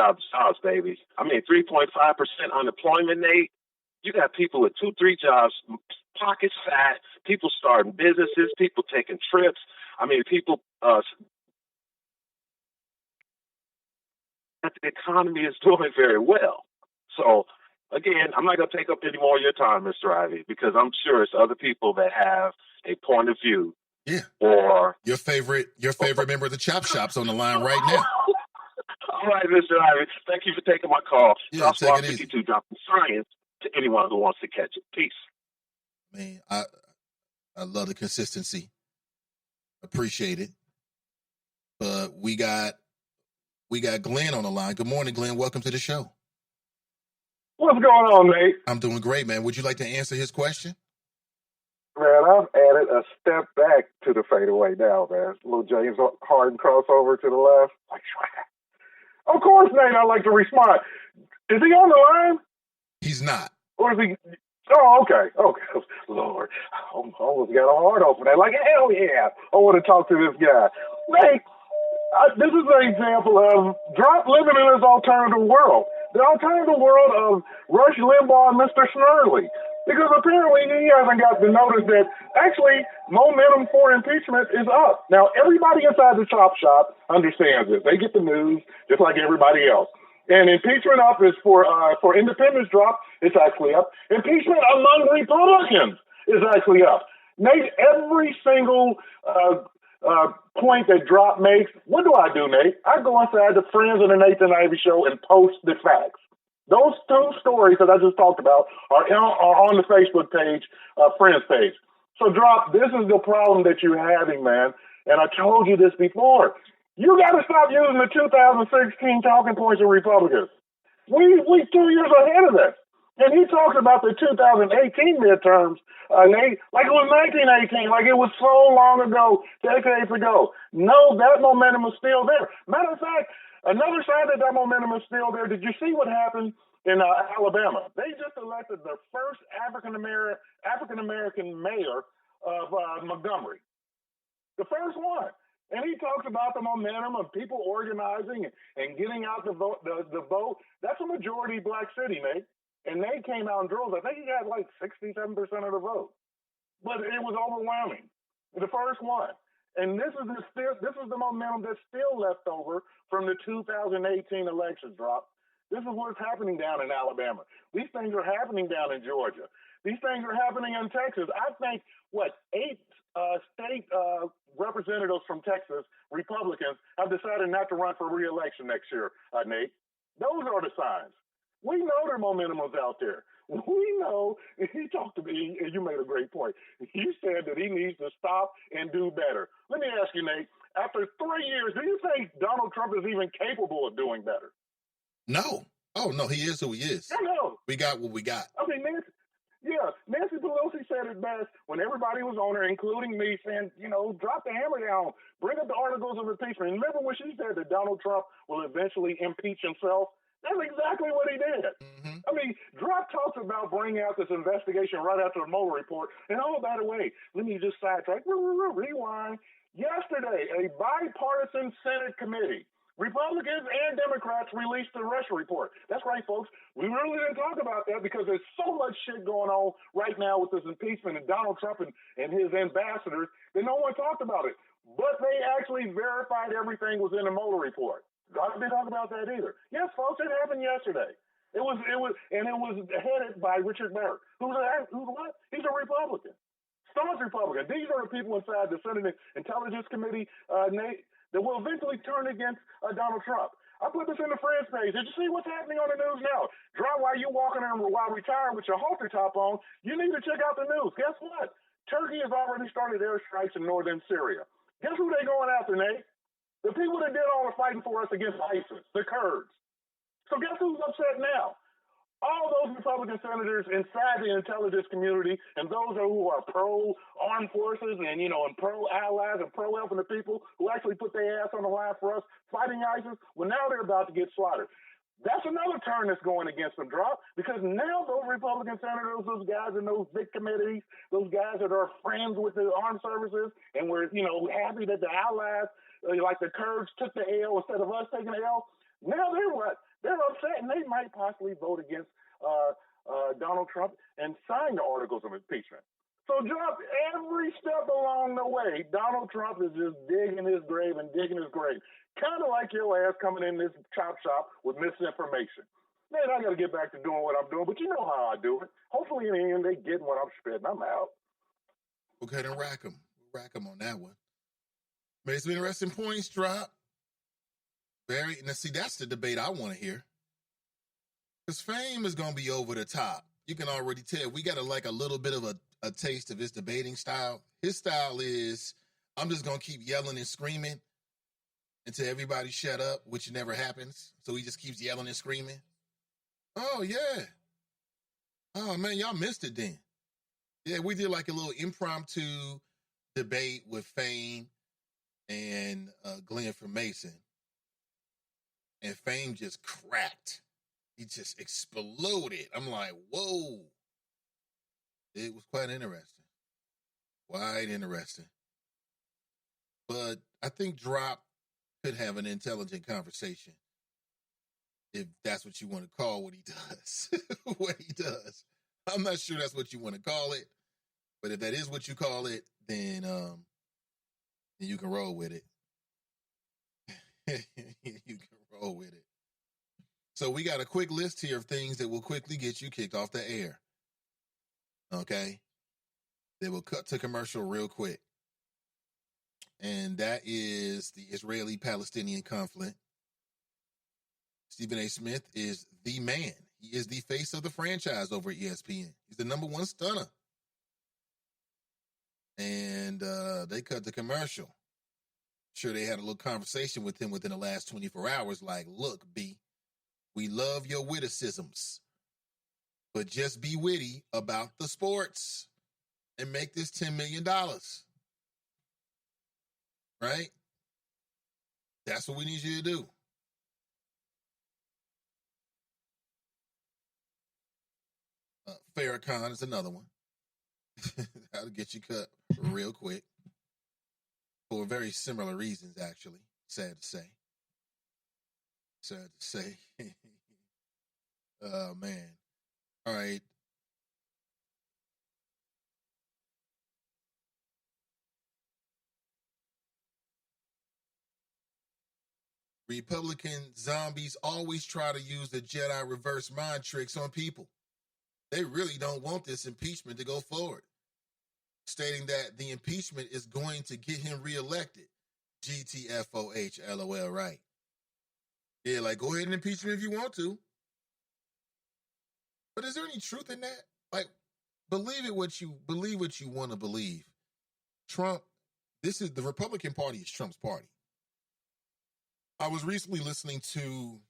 Speaker 4: baby. I mean, 3.5% unemployment, Nate. You got people with 2-3 jobs pockets fat, people starting businesses, people taking trips. I mean, people, the economy is doing very well. So, again, I'm not going to take up any more of your time, Mr. Ivy, because I'm sure it's other people that have a point of view.
Speaker 1: Yeah.
Speaker 4: Or
Speaker 1: your favorite member of the Chop Shop's on the line right now.
Speaker 4: All right, Mr. Ivy. Thank you for taking my call.
Speaker 1: Yeah,
Speaker 4: Drop
Speaker 1: take
Speaker 4: Star
Speaker 1: it easy.
Speaker 4: 52, dropping science to anyone who wants to catch it. Peace.
Speaker 1: Man, I love the consistency. Appreciate it. But we got Glenn on the line. Good morning, Glenn. Welcome to the show.
Speaker 5: What's going on, Nate?
Speaker 1: I'm doing great, man. Would you like to answer his question?
Speaker 5: Man, I've added a step back to the fadeaway now, man. Little James Harden crossover to the left. Like, of course, Nate, I like to respond. Is he on the line?
Speaker 1: He's not.
Speaker 5: Or is he? Oh, okay. Lord, I almost got a heart open. Like, hell yeah, I want to talk to this guy. Nate, this is an example of Drop living in his alternative world. The alternative world of Rush Limbaugh and Mr. Snurley. Because apparently he hasn't got the notice that actually momentum for impeachment is up. Now, everybody inside the Chop Shop understands this. They get the news just like everybody else. And impeachment up is for independents drop, it's actually up. Impeachment among Republicans is actually up. Nate, every single point that Drop makes, what do I do, Nate? I go inside the Friends of the Nathan Ivy Show and post the facts. Those two stories that I just talked about are on the Facebook page, Friends page. So, Drop, this is the problem that you're having, man. And I told you this before. You got to stop using the 2016 talking points of Republicans. We 2 years ahead of this. And he talks about the 2018 midterms, Nate, like it was 1918, like it was so long ago, decades ago. No, that momentum is still there. Matter of fact, another sign that momentum is still there. Did you see what happened in Alabama? They just elected their first African American mayor of Montgomery, the first one. And he talks about the momentum of people organizing and getting out the vote. The vote. That's a majority black city, Nate. And they came out in droves. I think he got like 67% of the vote, but it was overwhelming. The first one. And this is the momentum that's still left over from the 2018 election Drop. This is what's happening down in Alabama. These things are happening down in Georgia. These things are happening in Texas. I think, 8 state representatives from Texas, Republicans, have decided not to run for re-election next year, Nate. Those are the signs. We know their momentum is out there. We know, he talked to me, and you made a great point. You said that he needs to stop and do better. Let me ask you, Nate, after 3 years, do you think Donald Trump is even capable of doing better?
Speaker 1: No. Oh, no, he is who he is.
Speaker 5: No.
Speaker 1: We got what we got.
Speaker 5: I mean, Nancy Pelosi said it best when everybody was on her, including me, saying, drop the hammer down, bring up the articles of impeachment. Remember when she said that Donald Trump will eventually impeach himself? That's exactly what he did.
Speaker 1: Mm-hmm.
Speaker 5: I mean, Drop talks about bringing out this investigation right after the Mueller report. And by the way, let me just sidetrack, rewind. Yesterday, a bipartisan Senate committee, Republicans and Democrats, released the Russia report. That's right, folks. We really didn't talk about that because there's so much shit going on right now with this impeachment and Donald Trump and his ambassadors that no one talked about it. But they actually verified everything was in the Mueller report. God didn't talk about that either. Yes, folks, it happened yesterday. It was headed by Richard Burr. Who's what? He's a Republican. Staunch Republican. These are the people inside the Senate Intelligence Committee, Nate, that will eventually turn against Donald Trump. I put this in the Friends page. Did you see what's happening on the news now? Drop while you walking around while retired with your halter top on. You need to check out the news. Guess what? Turkey has already started airstrikes in northern Syria. Guess who they going after, Nate? The people that did all the fighting for us against ISIS, the Kurds. So guess who's upset now? All those Republican senators inside the intelligence community and those who are pro-armed forces and, and pro-allies and pro-helping the people who actually put their ass on the line for us fighting ISIS, well, now they're about to get slaughtered. That's another turn that's going against them, Drop, because now those Republican senators, those guys in those big committees, those guys that are friends with the armed services, and we're, happy that the allies, like the Kurds, took the L instead of us taking the L. Now they're what? They're upset, and they might possibly vote against Donald Trump and sign the articles of impeachment. So drop every step along the way. Donald Trump is just digging his grave and digging his grave. Kind of like your ass coming in this chop shop with misinformation. Man, I got to get back to doing what I'm doing, but you know how I do it. Hopefully in the end they get what I'm spitting. I'm out.
Speaker 1: Okay, then rack them. Rack them on that one. Made some interesting points drop. Now, see, that's the debate I want to hear. Because Fame is going to be over the top. You can already tell. We got a little bit of a taste of his debating style. His style is, I'm just going to keep yelling and screaming until everybody shut up, which never happens. So he just keeps yelling and screaming. Oh, yeah. Oh, man, y'all missed it then. Yeah, we did like a little impromptu debate with Fame and Glenn from Mason. And Fame just cracked. He just exploded. I'm like, whoa. It was quite interesting. Quite interesting. But I think Drop could have an intelligent conversation, if that's what you want to call what he does. What he does. I'm not sure that's what you want to call it. But if that is what you call it, then you can roll with it. You can roll with it. So we got a quick list here of things that will quickly get you kicked off the air. Okay? They will cut to commercial real quick. And that is the Israeli-Palestinian conflict. Stephen A. Smith is the man. He is the face of the franchise over at ESPN. He's the number one stunner. And they cut the commercial. Sure, they had a little conversation with him within the last 24 hours, like, look, B, we love your witticisms, but just be witty about the sports and make this $10 million. Right? That's what we need you to do. Farrakhan is another one. That'll get you cut real quick. For very similar reasons, actually. Sad to say. Sad to say. Oh, man. All right. Republican zombies always try to use the Jedi reverse mind tricks on people. They really don't want this impeachment to go forward, stating that the impeachment is going to get him reelected. GTFOH, LOL, right. Yeah, like, go ahead and impeach him if you want to. But is there any truth in that? Like, believe what you want to believe. Trump, the Republican Party is Trump's party. I was recently listening to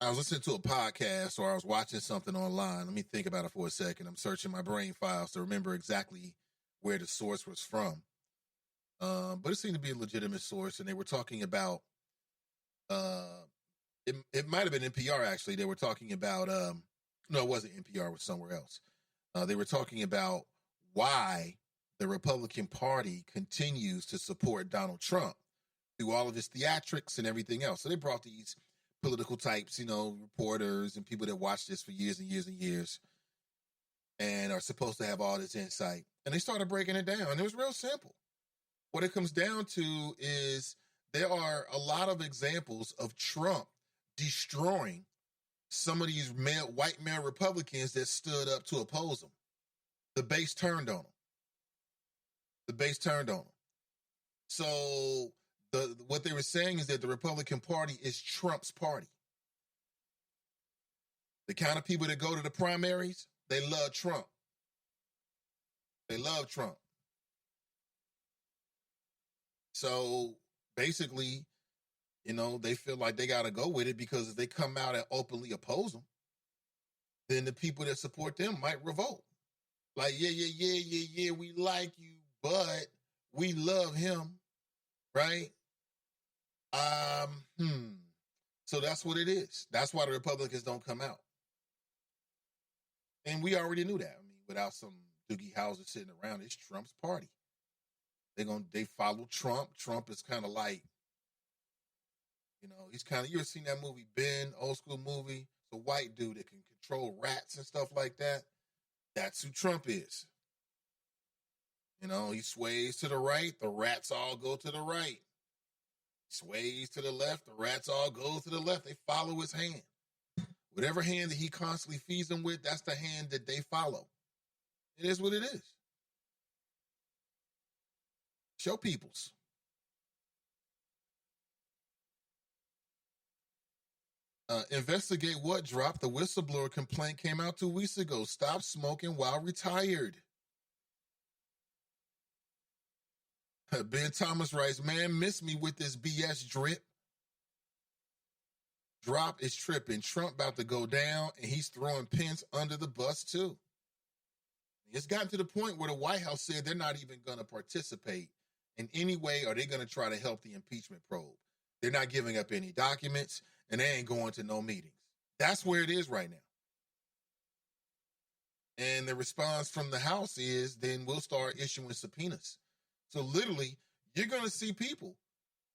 Speaker 1: a podcast, or I was watching something online. Let me think about it for a second. I'm searching my brain files to remember exactly where the source was from. But it seemed to be a legitimate source, and they were talking about, it might have been NPR, actually. They were talking about, no, it wasn't NPR, it was somewhere else. They were talking about why the Republican Party continues to support Donald Trump through all of his theatrics and everything else. So they brought these political types, reporters and people that watch this for years and years and years and are supposed to have all this insight. And they started breaking it down. And it was real simple. What it comes down to is there are a lot of examples of Trump destroying some of these white male Republicans that stood up to oppose him. The base turned on them. So what they were saying is that the Republican Party is Trump's party. The kind of people that go to the primaries, they love Trump. They love Trump. So basically, they feel like they got to go with it because if they come out and openly oppose them, then the people that support them might revolt. Like, yeah, we like you, but we love him, right? So that's what it is. That's why the Republicans don't come out. And we already knew that. I mean, without some Doogie Howser sitting around, it's Trump's party. They follow Trump. Trump is kind of like, he's kind of, you ever seen that movie, Ben, old school movie? It's a white dude that can control rats and stuff like that. That's who Trump is. He sways to the right, the rats all go to the right. Sways to the left, the rats all go to the left. They follow his hand. Whatever hand that he constantly feeds them with, that's the hand that they follow. It is what it is. Show peoples. Investigate what dropped. The whistleblower complaint came out 2 weeks ago. Stop smoking while retired. Ben Thomas writes, man, miss me with this BS drip. Drop is tripping. Trump about to go down, and he's throwing Pence under the bus, too. It's gotten to the point where the White House said they're not even going to participate in any way, or they're going to try to help the impeachment probe. They're not giving up any documents, and they ain't going to no meetings. That's where it is right now. And the response from the House is, then we'll start issuing subpoenas. So literally, you're going to see people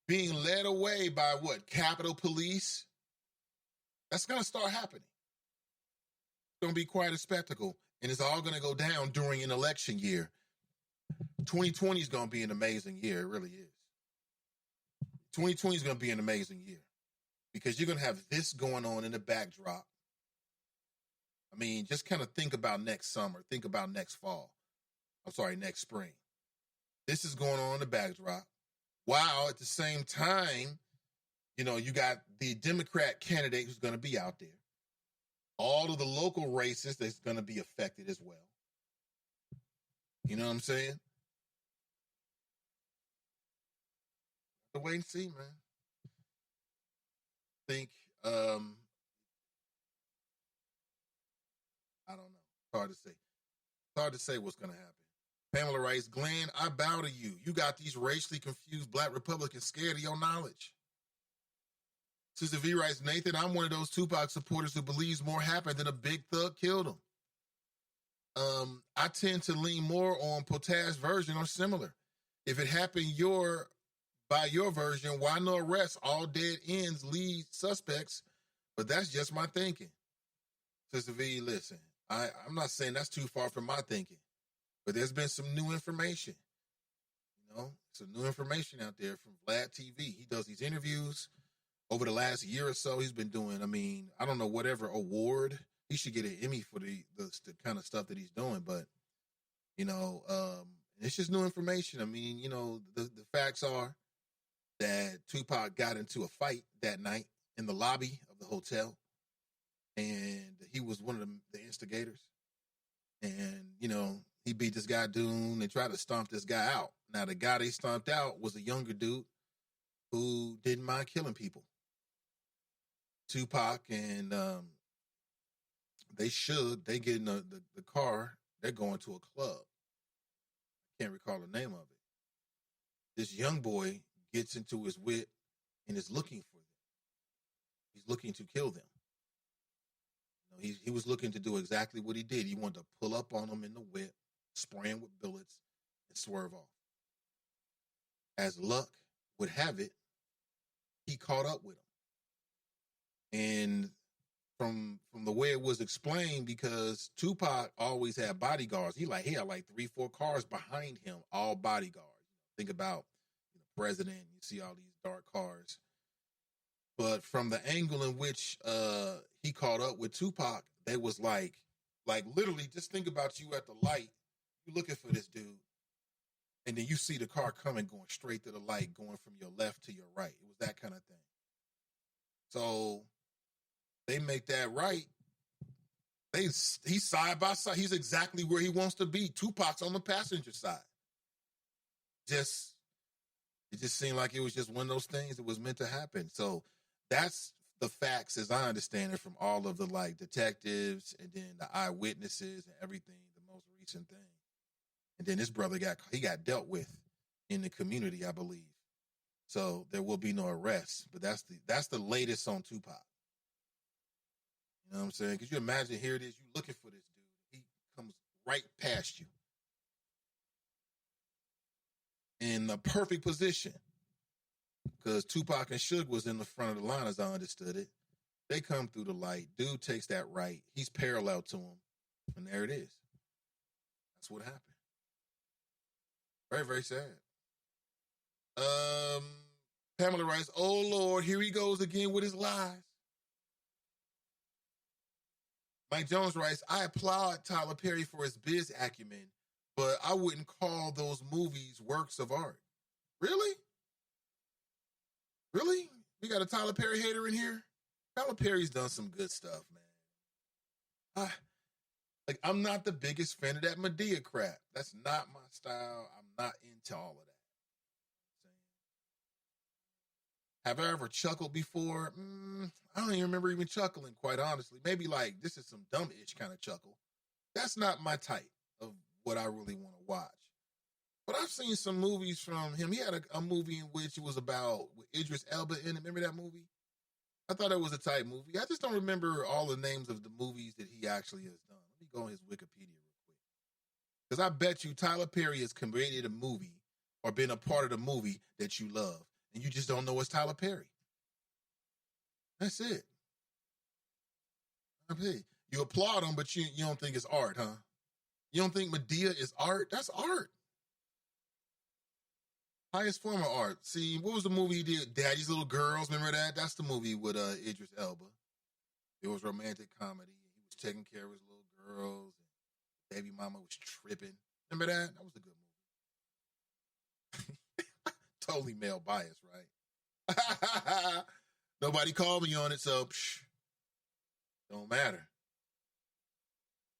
Speaker 1: being led away by what? Capitol Police. That's going to start happening. It's going to be quite a spectacle, and it's all going to go down during an election year. 2020 is going to be an amazing year. It really is. 2020 is going to be an amazing year because you're going to have this going on in the backdrop. I mean, just kind of think about next summer. Think about next fall. Next spring. This is going on in the backdrop. While at the same time, you got the Democrat candidate who's going to be out there. All of the local races that's going to be affected as well. You know what I'm saying? To wait and see, man. I don't know. It's hard to say. It's hard to say what's going to happen. Pamela writes, Glenn, I bow to you. You got these racially confused black Republicans scared of your knowledge. Sister V writes, Nathan, I'm one of those Tupac supporters who believes more happened than a big thug killed him. I tend to lean more on Potash's version or similar. If it happened by your version, why no arrest? All dead ends lead suspects, but that's just my thinking. Sister V, listen, I'm not saying that's too far from my thinking, but there's been some new information. Some new information out there from Vlad TV. He does these interviews. Over the last year or so, he's been doing, I don't know, whatever award. He should get an Emmy for the kind of stuff that he's doing. But, it's just new information. The facts are that Tupac got into a fight that night in the lobby of the hotel. And he was one of the instigators. And, he beat this guy Dune. They tried to stomp this guy out. Now, the guy they stomped out was a younger dude who didn't mind killing people. Tupac and they get in the car. They're going to a club. I can't recall the name of it. This young boy gets into his whip and is looking for them. He's looking to kill them. He was looking to do exactly what he did. He wanted to pull up on them in the whip, spray him with bullets, and swerve off. As luck would have it, he caught up with him. And from the way it was explained, because Tupac always had bodyguards. He had like 3-4 cars behind him, all bodyguards. Think about president. You see all these dark cars. But from the angle in which he caught up with Tupac, they was like literally, just think about you at the light. You looking for this dude, and then you see the car coming, going straight to the light, going from your left to your right. It was that kind of thing. So they make that right. He's side by side. He's exactly where he wants to be. Tupac's on the passenger side. It just seemed like it was just one of those things that was meant to happen. So that's the facts as I understand it from all of the detectives and then the eyewitnesses and everything, the most recent thing. And then this brother got dealt with in the community, I believe. So there will be no arrests, but that's the latest on Tupac. You know what I'm saying? Because you imagine, here it is, you looking for this dude. He comes right past you in the perfect position. Because Tupac and Suge was in the front of the line, as I understood it. They come through the light. Dude takes that right. He's parallel to him. And there it is. That's what happened. Very, very sad. Pamela writes, oh, Lord, here he goes again with his lies. Mike Jones writes, I applaud Tyler Perry for his biz acumen, but I wouldn't call those movies works of art. Really? Really? We got a Tyler Perry hater in here? Tyler Perry's done some good stuff, man. I'm not the biggest fan of that Medea crap. That's not my style. I'm not into all of that. Have I ever chuckled before? I don't even remember even chuckling, quite honestly. Maybe like, this is some dumb-ish kind of chuckle. That's not my type of what I really want to watch. But I've seen some movies from him. He had a movie in which it was about with Idris Elba in it. Remember that movie? I thought it was a type movie. I just don't remember all the names of the movies that he actually has done. Let me go on his Wikipedia real quick. Because I bet you Tyler Perry has created a movie or been a part of the movie that you love. And you just don't know it's Tyler Perry. That's it. You applaud him, but you don't think it's art, huh? You don't think Medea is art? That's art. Highest form of art. See, what was the movie he did? Daddy's Little Girls, remember that? That's the movie with Idris Elba. It was romantic comedy. He was taking care of his little girls. And baby mama was tripping. Remember that? That was a good movie. Totally male bias, right? Nobody called me on it, so don't matter.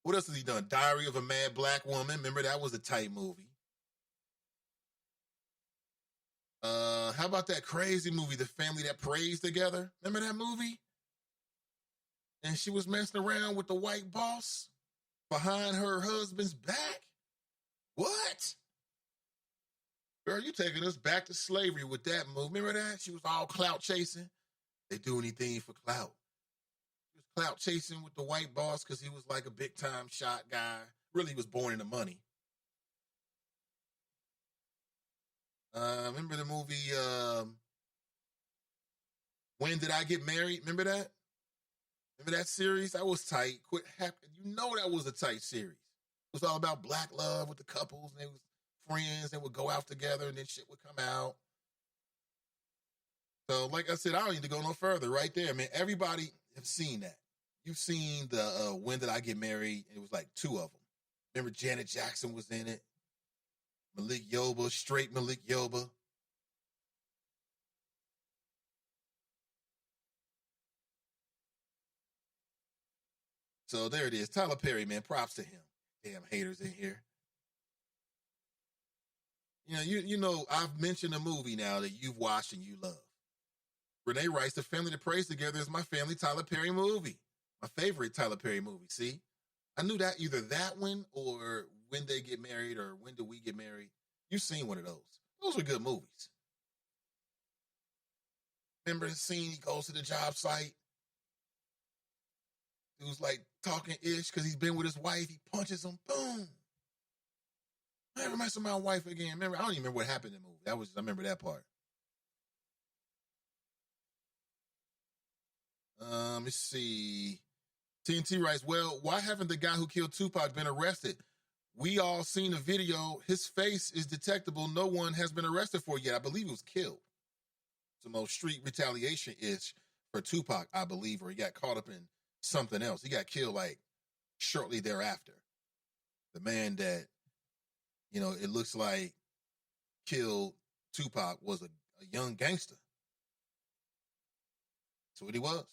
Speaker 1: What else has he done? Diary of a Mad Black Woman. Remember, that was a tight movie. How about that crazy movie, The Family That Prays Together? Remember that movie? And she was messing around with the white boss behind her husband's back? What? Girl, you taking us back to slavery with that movie. Remember that? She was all clout chasing. They do anything for clout. She was clout chasing with the white boss because he was like a big time shot guy. Really, he was born into money. Remember the movie, When Did I Get Married? Remember that? Remember that series? That was tight. You know that was a tight series. It was all about black love with the couples, and they was friends. They would go out together, and then shit would come out. So, like I said, I don't need to go no further. Right there, man. Everybody have seen that. You've seen the When Did I Get Married? It was like 2 of them. Remember Janet Jackson was in it. Malik Yoba, straight Malik Yoba. So there it is. Tyler Perry, man. Props to him. Damn haters in here. You know, I've mentioned a movie now that you've watched and you love. Renee writes, The Family That Prays Together is my family Tyler Perry movie. My favorite Tyler Perry movie. See? I knew that either that one or When They Get Married or When Do We Get Married. You've seen one of those. Those are good movies. Remember the scene he goes to the job site? He was like talking ish because he's been with his wife. He punches him. Boom. I never mess with my wife again. Remember, I don't even remember what happened in the movie. I remember that part. Let's see. TNT writes, well, why haven't the guy who killed Tupac been arrested? We all seen the video. His face is detectable. No one has been arrested for it yet. I believe he was killed. Some old street retaliation-ish for Tupac, I believe, or he got caught up in something else. He got killed like shortly thereafter. The man that, it looks like killed Tupac was a young gangster. That's what he was.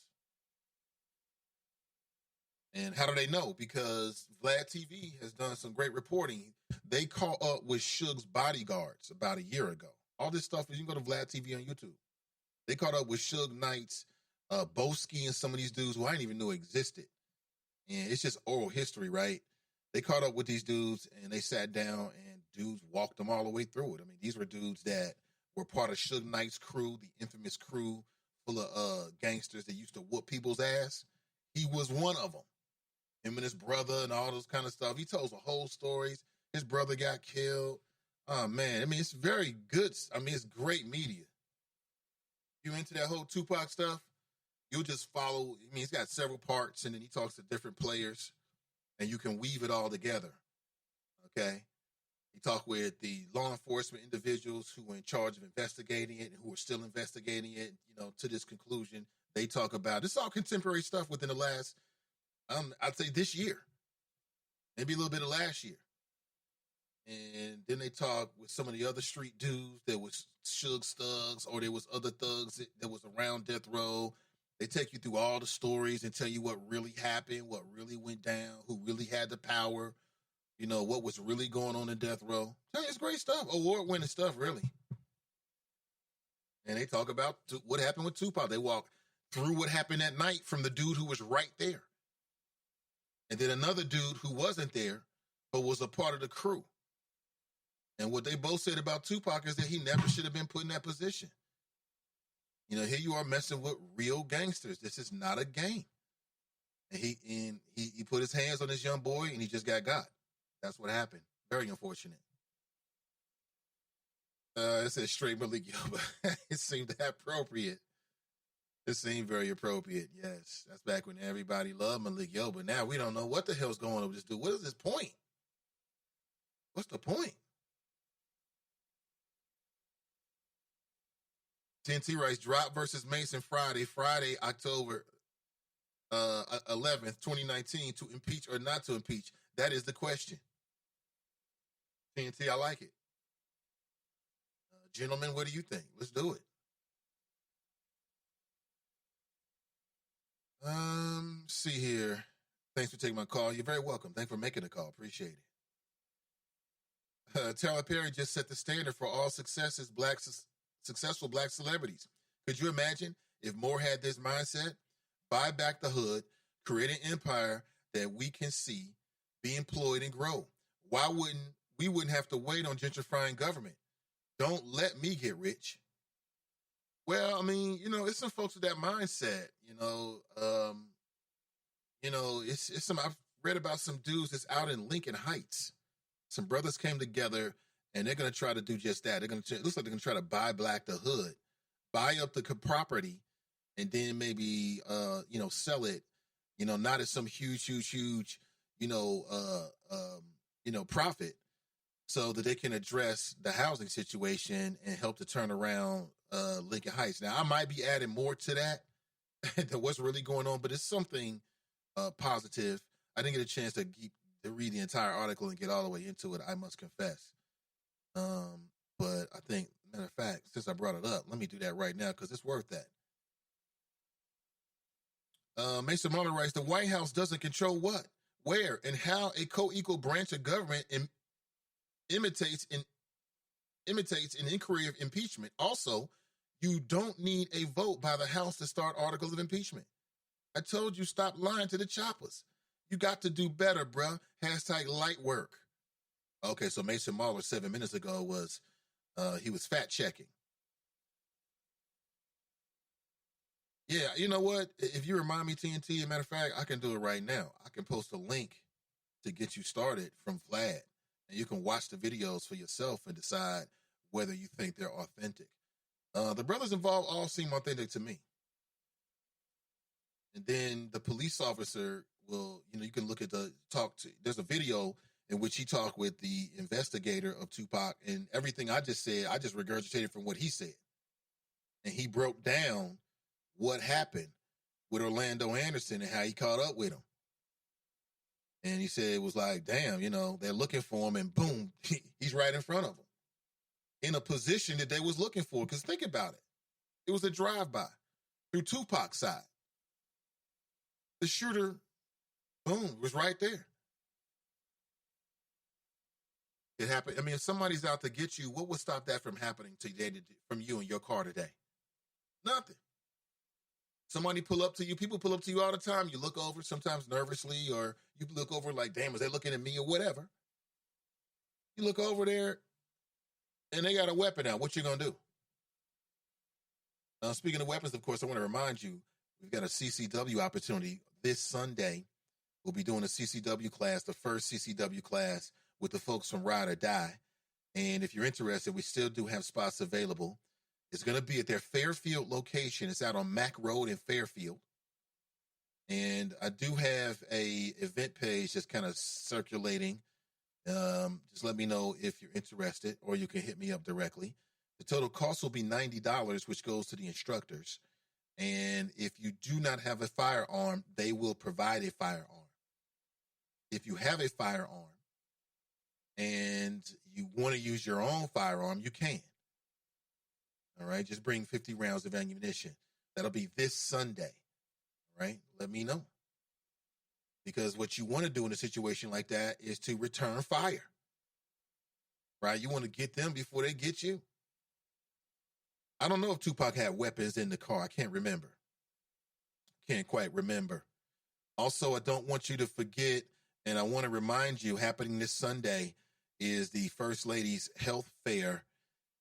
Speaker 1: And how do they know? Because Vlad TV has done some great reporting. They caught up with Suge's bodyguards about a year ago. All this stuff, you can go to Vlad TV on YouTube. They caught up with Suge Knight's, Boski and some of these dudes who I didn't even know existed. And it's just oral history, right? They caught up with these dudes and they sat down and dudes walked them all the way through it. I mean, these were dudes that were part of Suge Knight's crew, the infamous crew full of gangsters that used to whoop people's ass. He was one of them. Him and his brother and all those kind of stuff. He tells the whole stories. His brother got killed. Oh, man. I mean, it's very good. I mean, it's great media. You into that whole Tupac stuff, you'll just follow. I mean, he's got several parts, and then he talks to different players, and you can weave it all together. Okay? He talked with the law enforcement individuals who were in charge of investigating it and who are still investigating it, to this conclusion. They talk about, it's all contemporary stuff within the last, I'd say this year, maybe a little bit of last year. And then they talk with some of the other street dudes. There was Suge thugs, or there was other thugs that was around death row. They take you through all the stories and tell you what really happened, what really went down, who really had the power, what was really going on in death row. Tell you, it's great stuff, award-winning stuff, really. And they talk about what happened with Tupac. They walk through what happened that night from the dude who was right there. And then another dude who wasn't there, but was a part of the crew. And what they both said about Tupac is that he never should have been put in that position. Here you are messing with real gangsters. This is not a game. And he put his hands on this young boy and he just got. That's what happened. Very unfortunate. It says straight Malik Yoba. It seemed appropriate. It seemed very appropriate. Yes. That's back when everybody loved Malik Yoba. Now we don't know what the hell's going on with this dude. What is his point? What's the point? TNT writes, drop versus Mason Friday, October 11th, 2019, to impeach or not to impeach. That is the question. TNT, I like it. Gentlemen, what do you think? Let's do it. See here. Thanks for taking my call. You're very welcome. Thanks for making the call. Appreciate it. Tyler Perry just set the standard for all successful black celebrities. Could you imagine if more had this mindset? Buy back the hood, create an empire that we can see, be employed and grow. We wouldn't have to wait on gentrifying government. Don't let me get rich. Well, I mean, it's some folks with that mindset, it's some, I've read about some dudes that's out in Lincoln Heights. Some brothers came together and they're going to try to do just that. It looks like they're going to try to buy back the hood, buy up the property, and then maybe, sell it, not at some huge, profit, so that they can address the housing situation and help to turn around Lincoln Heights. Now, I might be adding more to that than what's really going on, but it's something positive. I didn't get a chance to read the entire article and get all the way into it, I must confess. But I think, matter of fact, since I brought it up, let me do that right now because it's worth that. Mason Marlin writes, the White House doesn't control what, where, and how a co-equal branch of government imitates an inquiry of impeachment. Also, you don't need a vote by the House to start articles of impeachment. I told you, stop lying to the choppers. You got to do better, bruh. Hashtag light work. Okay, so Mason Marler 7 minutes ago was, he was fact checking. Yeah, you know what? If you remind me, TNT, as a matter of fact, I can do it right now. I can post a link to get you started from Vlad, and you can watch the videos for yourself and decide whether you think they're authentic. The brothers involved all seem authentic to me. And then the police officer will, you can look at there's a video in which he talked with the investigator of Tupac, and everything I just said, I just regurgitated from what he said. And he broke down what happened with Orlando Anderson and how he caught up with him. And he said it was like, damn, they're looking for him, and boom, he's right in front of them in a position that they was looking for. Because think about it. It was a drive-by through Tupac's side. The shooter, boom, was right there. It happened. I mean, if somebody's out to get you, what would stop that from happening from you in your car today? Nothing. Somebody pull up to you. People pull up to you all the time. You look over, sometimes nervously, or you look over like, damn, is they looking at me or whatever? You look over there, and they got a weapon out. What you going to do? Speaking of weapons, of course, I want to remind you, we've got a CCW opportunity this Sunday. We'll be doing a CCW class, the first CCW class with the folks from Ride or Die. And if you're interested, we still do have spots available. It's going to be at their Fairfield location. It's out on Mack Road in Fairfield. And I do have a event page that's kind of circulating. Just let me know if you're interested, or you can hit me up directly. The total cost will be $90, which goes to the instructors. And if you do not have a firearm, they will provide a firearm. If you have a firearm and you want to use your own firearm, you can. All right, just bring 50 rounds of ammunition. That'll be this Sunday. All right, let me know. Because what you want to do in a situation like that is to return fire. Right, you want to get them before they get you. I don't know if Tupac had weapons in the car. I can't remember. Can't quite remember. Also, I don't want you to forget, and I want to remind you, happening this Sunday is the First Lady's Health Fair.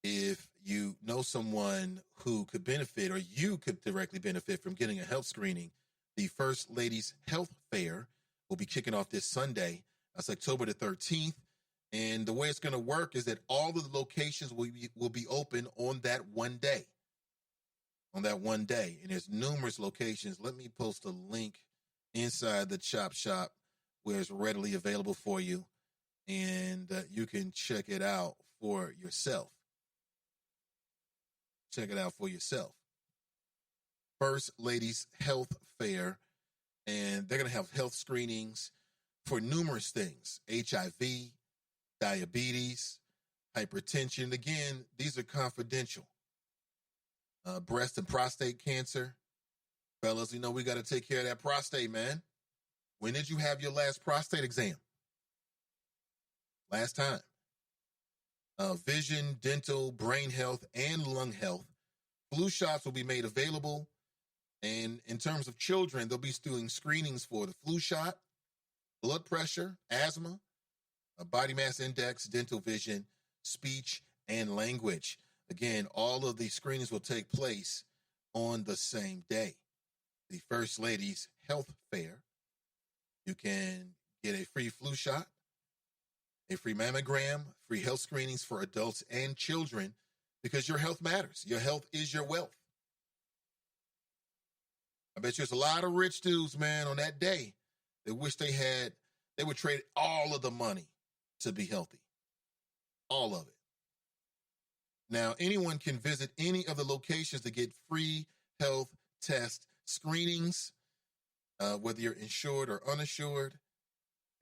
Speaker 1: If you know someone who could benefit, or you could directly benefit from getting a health screening, the First Lady's Health Fair will be kicking off this Sunday. That's October the 13th. And the way it's going to work is that all of the locations will be open on that one day. On that one day. And there's numerous locations. Let me post a link inside the Chop Shop where it's readily available for you. And you can check it out for yourself. Check it out for yourself. First Ladies Health Fair. And they're going to have health screenings for numerous things. HIV, diabetes, hypertension. Again, these are confidential. Breast and prostate cancer. Fellas, you know we got to take care of that prostate, man. When did you have your last prostate exam? Last time. Vision, dental, brain health, and lung health. Flu shots will be made available. And in terms of children, they'll be doing screenings for the flu shot, blood pressure, asthma, a body mass index, dental vision, speech, and language. Again, all of these screenings will take place on the same day. The First Lady's Health Fair. You can get a free flu shot, a free mammogram, free health screenings for adults and children, because your health matters. Your health is your wealth. I bet you there's a lot of rich dudes, man, on that day that wish they would trade all of the money to be healthy. All of it. Now, anyone can visit any of the locations to get free health test screenings, whether you're insured or uninsured.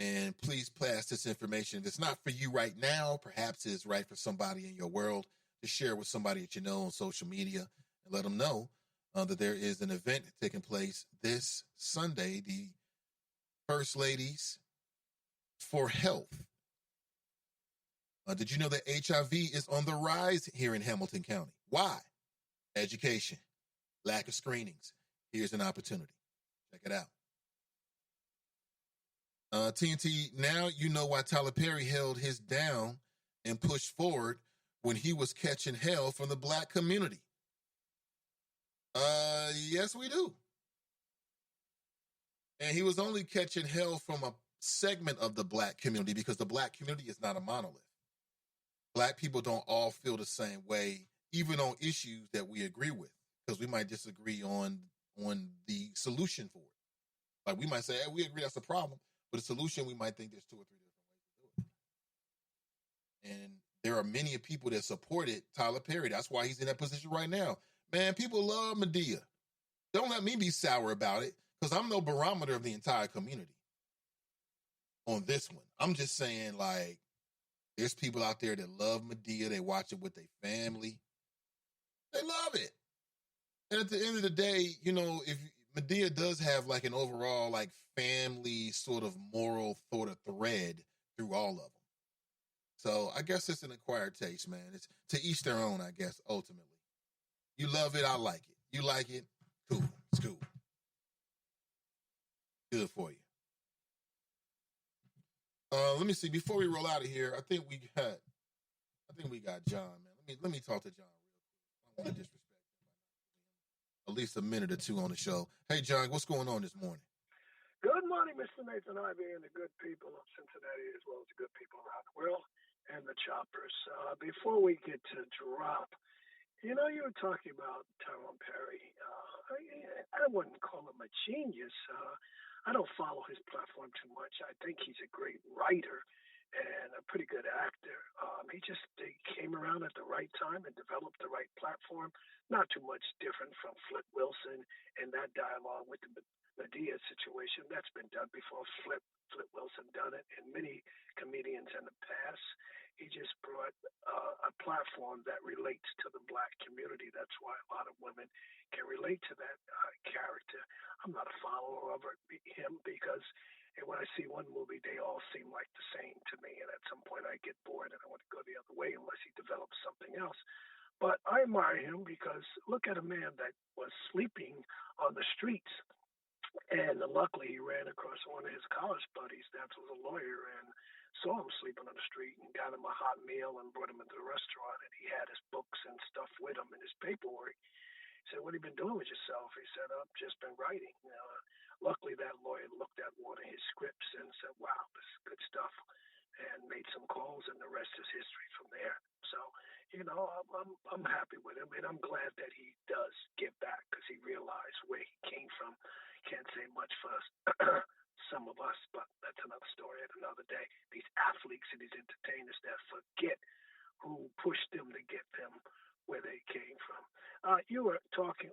Speaker 1: And please pass this information. If it's not for you right now, perhaps it's right for somebody in your world, to share with somebody that you know on social media and let them know that there is an event taking place this Sunday, the First Ladies for Health. Did you know that HIV is on the rise here in Hamilton County? Why? Education, lack of screenings. Here's an opportunity. Check it out. TNT, now you know why Tyler Perry held his down and pushed forward when he was catching hell from the black community. Yes, we do. And he was only catching hell from a segment of the black community, because the black community is not a monolith. Black people don't all feel the same way, even on issues that we agree with, because we might disagree on the solution for it. Like we might say, hey, we agree that's a problem, but the solution, we might think there's 2 or 3 different ways to do it. And there are many people that supported Tyler Perry. That's why he's in that position right now. Man, people love Medea. Don't let me be sour about it, because I'm no barometer of the entire community on this one. I'm just saying, like, there's people out there that love Medea. They watch it with their family. They love it. And at the end of the day, you know, if Medea does have like an overall like family sort of moral sort of thread through all of them. So I guess it's an acquired taste, man. It's to each their own, I guess, ultimately. You love it, I like it. You like it, cool. It's cool. Good for you. Let me see. Before we roll out of here, I think we got John, man. Let me talk to John real quick. I don't want to disrespect him. At least a minute or two on the show. Hey, John, what's going on this morning?
Speaker 6: Good morning, Mr. Nathan Ivey, and the good people of Cincinnati, as well as the good people around the world, and the choppers. Before we get to drop, you know, you were talking about Tyrone Perry. I wouldn't call him a genius. I don't follow his platform too much. I think he's a great writer. and a pretty good actor. He came around at the right time and developed the right platform. Not too much different from Flip Wilson and that dialogue with the Medea situation. That's been done before. Flip Wilson done it, and many comedians in the past. He just brought a platform that relates to the black community. That's why a lot of women can relate to that character. I'm not a follower of him because when I see one movie, they all seem like the same to me. And at some point, I get bored and I want to go the other way unless he develops something else. But I admire him because look at a man that was sleeping on the streets. And luckily, he ran across one of his college buddies that was a lawyer and saw him sleeping on the street and got him a hot meal and brought him into the restaurant. And he had his books and stuff with him and his paperwork. He said, "What have you been doing with yourself?" He said, "I've just been writing." Luckily, that lawyer looked at one of his scripts and said, "Wow, this is good stuff," and made some calls, and the rest is history from there. So, I'm happy with him, and I'm glad that he does give back because he realized where he came from. Can't say much for some of us, but that's another story at another day. These athletes and these entertainers that forget who pushed them to get them where they came from. You were talking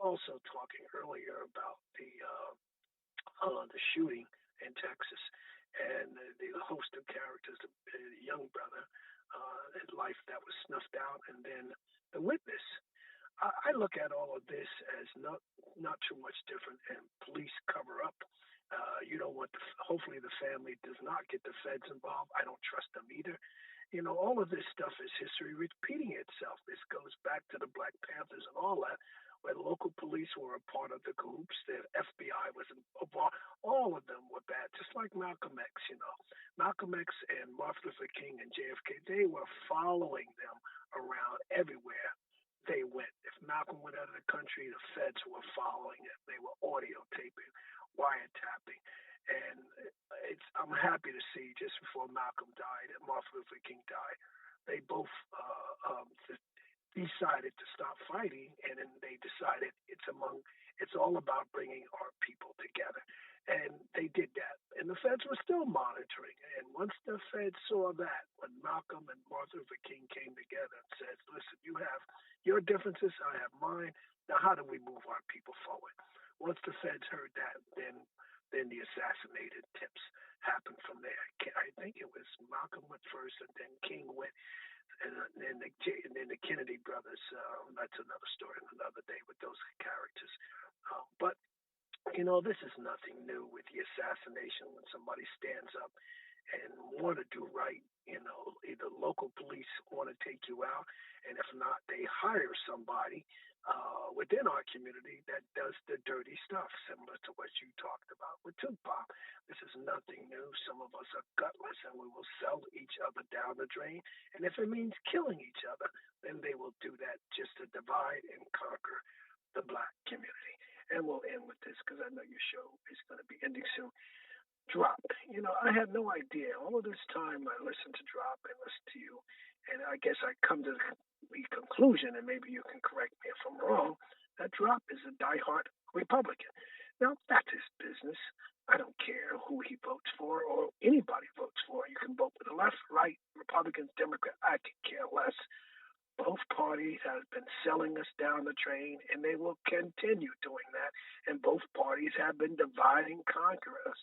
Speaker 6: earlier about the shooting in Texas and the host of characters, the young brother, his life that was snuffed out, and then the witness. I look at all of this as not too much different than police cover up. You don't want hopefully the family does not get the feds involved. I don't trust them either. All of this stuff is history repeating itself. This goes back to the Black Panthers and all that, where the local police were a part of the groups. The FBI was involved. All of them were bad, just like Malcolm X. Malcolm X and Martin Luther King and JFK, they were following them around everywhere they went. If Malcolm went out of the country, the feds were following it. They were audio taping, wiretapping. And I'm happy to see just before Malcolm died and Martin Luther King died, they both decided to stop fighting, and then they decided it's all about bringing our people together. And they did that. And the feds were still monitoring. And once the feds saw that, when Malcolm and Martin Luther King came together and said, "Listen, you have your differences, I have mine. Now, how do we move our people forward?" Once the feds heard that, then the assassinated attempts happened from there. I think it was Malcolm went first, and then King went, and then the Kennedy brothers. That's another story, another day with those characters. But this is nothing new with the assassination. When somebody stands up and want to do right, either local police want to take you out, and if not, they hire somebody within our community that does the dirty stuff, similar to what you talked about with Tupac. This is nothing new. Some of us are gutless, and we will sell each other down the drain. And if it means killing each other, then they will do that just to divide and conquer the black community. And we'll end with this because I know your show is going to be ending soon. Drop. I had no idea. All of this time I listened to Drop and listened to you, and I guess I come to the conclusion, and maybe you can correct me if I'm wrong, that Drop is a diehard Republican. Now, that's his business. I don't care who he votes for or anybody votes for. You can vote for the left, right, Republicans, Democrats. I could care less. Both parties have been selling us down the drain, and they will continue doing that. And both parties have been dividing, conquering us.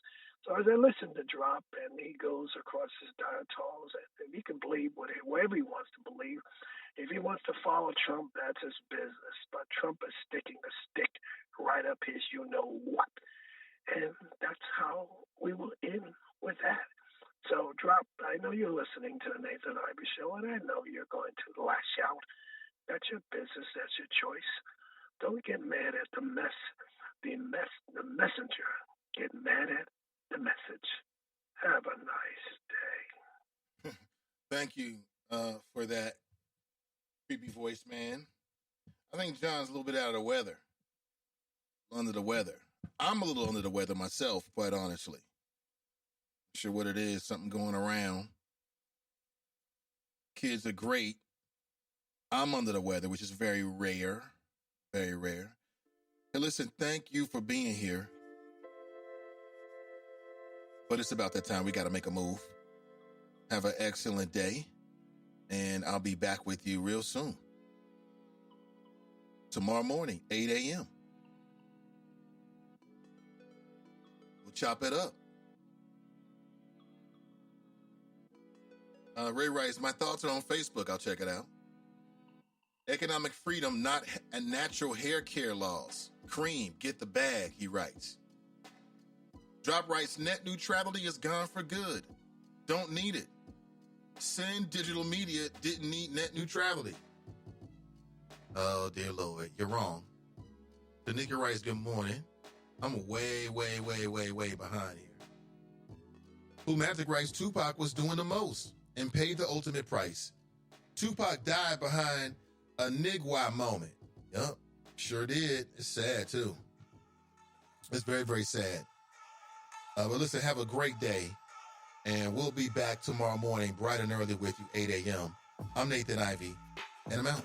Speaker 6: So as I listen to Drop, and he goes across his diatols, and he can believe whatever he wants to believe. If he wants to follow Trump, that's his business. But Trump is sticking a stick right up his you-know-what. And that's how we will end with that. So, Drop, I know you're listening to the Nathan Ivey Show, and I know you're going to lash out. That's your business. That's your choice. Don't get mad at the messenger. Get mad at the message. Have a nice day.
Speaker 1: Thank you for that creepy voice, man. I think John's a little bit out of the weather. Under the weather. I'm a little under the weather myself, quite honestly. Not sure what it is, something going around. Kids are great. I'm under the weather, which is very rare. Very rare. Hey, listen, thank you for being here. But it's about that time we got to make a move. Have an excellent day, and I'll be back with you real soon. Tomorrow morning, 8 a.m. We'll chop it up. Ray writes, my thoughts are on Facebook. I'll check it out. Economic freedom, not a natural hair care laws. Cream, get the bag, he writes. Drop writes, net neutrality is gone for good. Don't need it. Send digital media didn't need net neutrality. Oh, dear Lord, you're wrong. Danica writes, good morning. I'm way behind here. Who Magic writes, Tupac was doing the most and paid the ultimate price. Tupac died behind a Nigwa moment. Yup, sure did. It's sad, too. It's very, very sad. But listen, have a great day. And we'll be back tomorrow morning, bright and early with you, 8 a.m. I'm Nathan Ivey, and I'm out.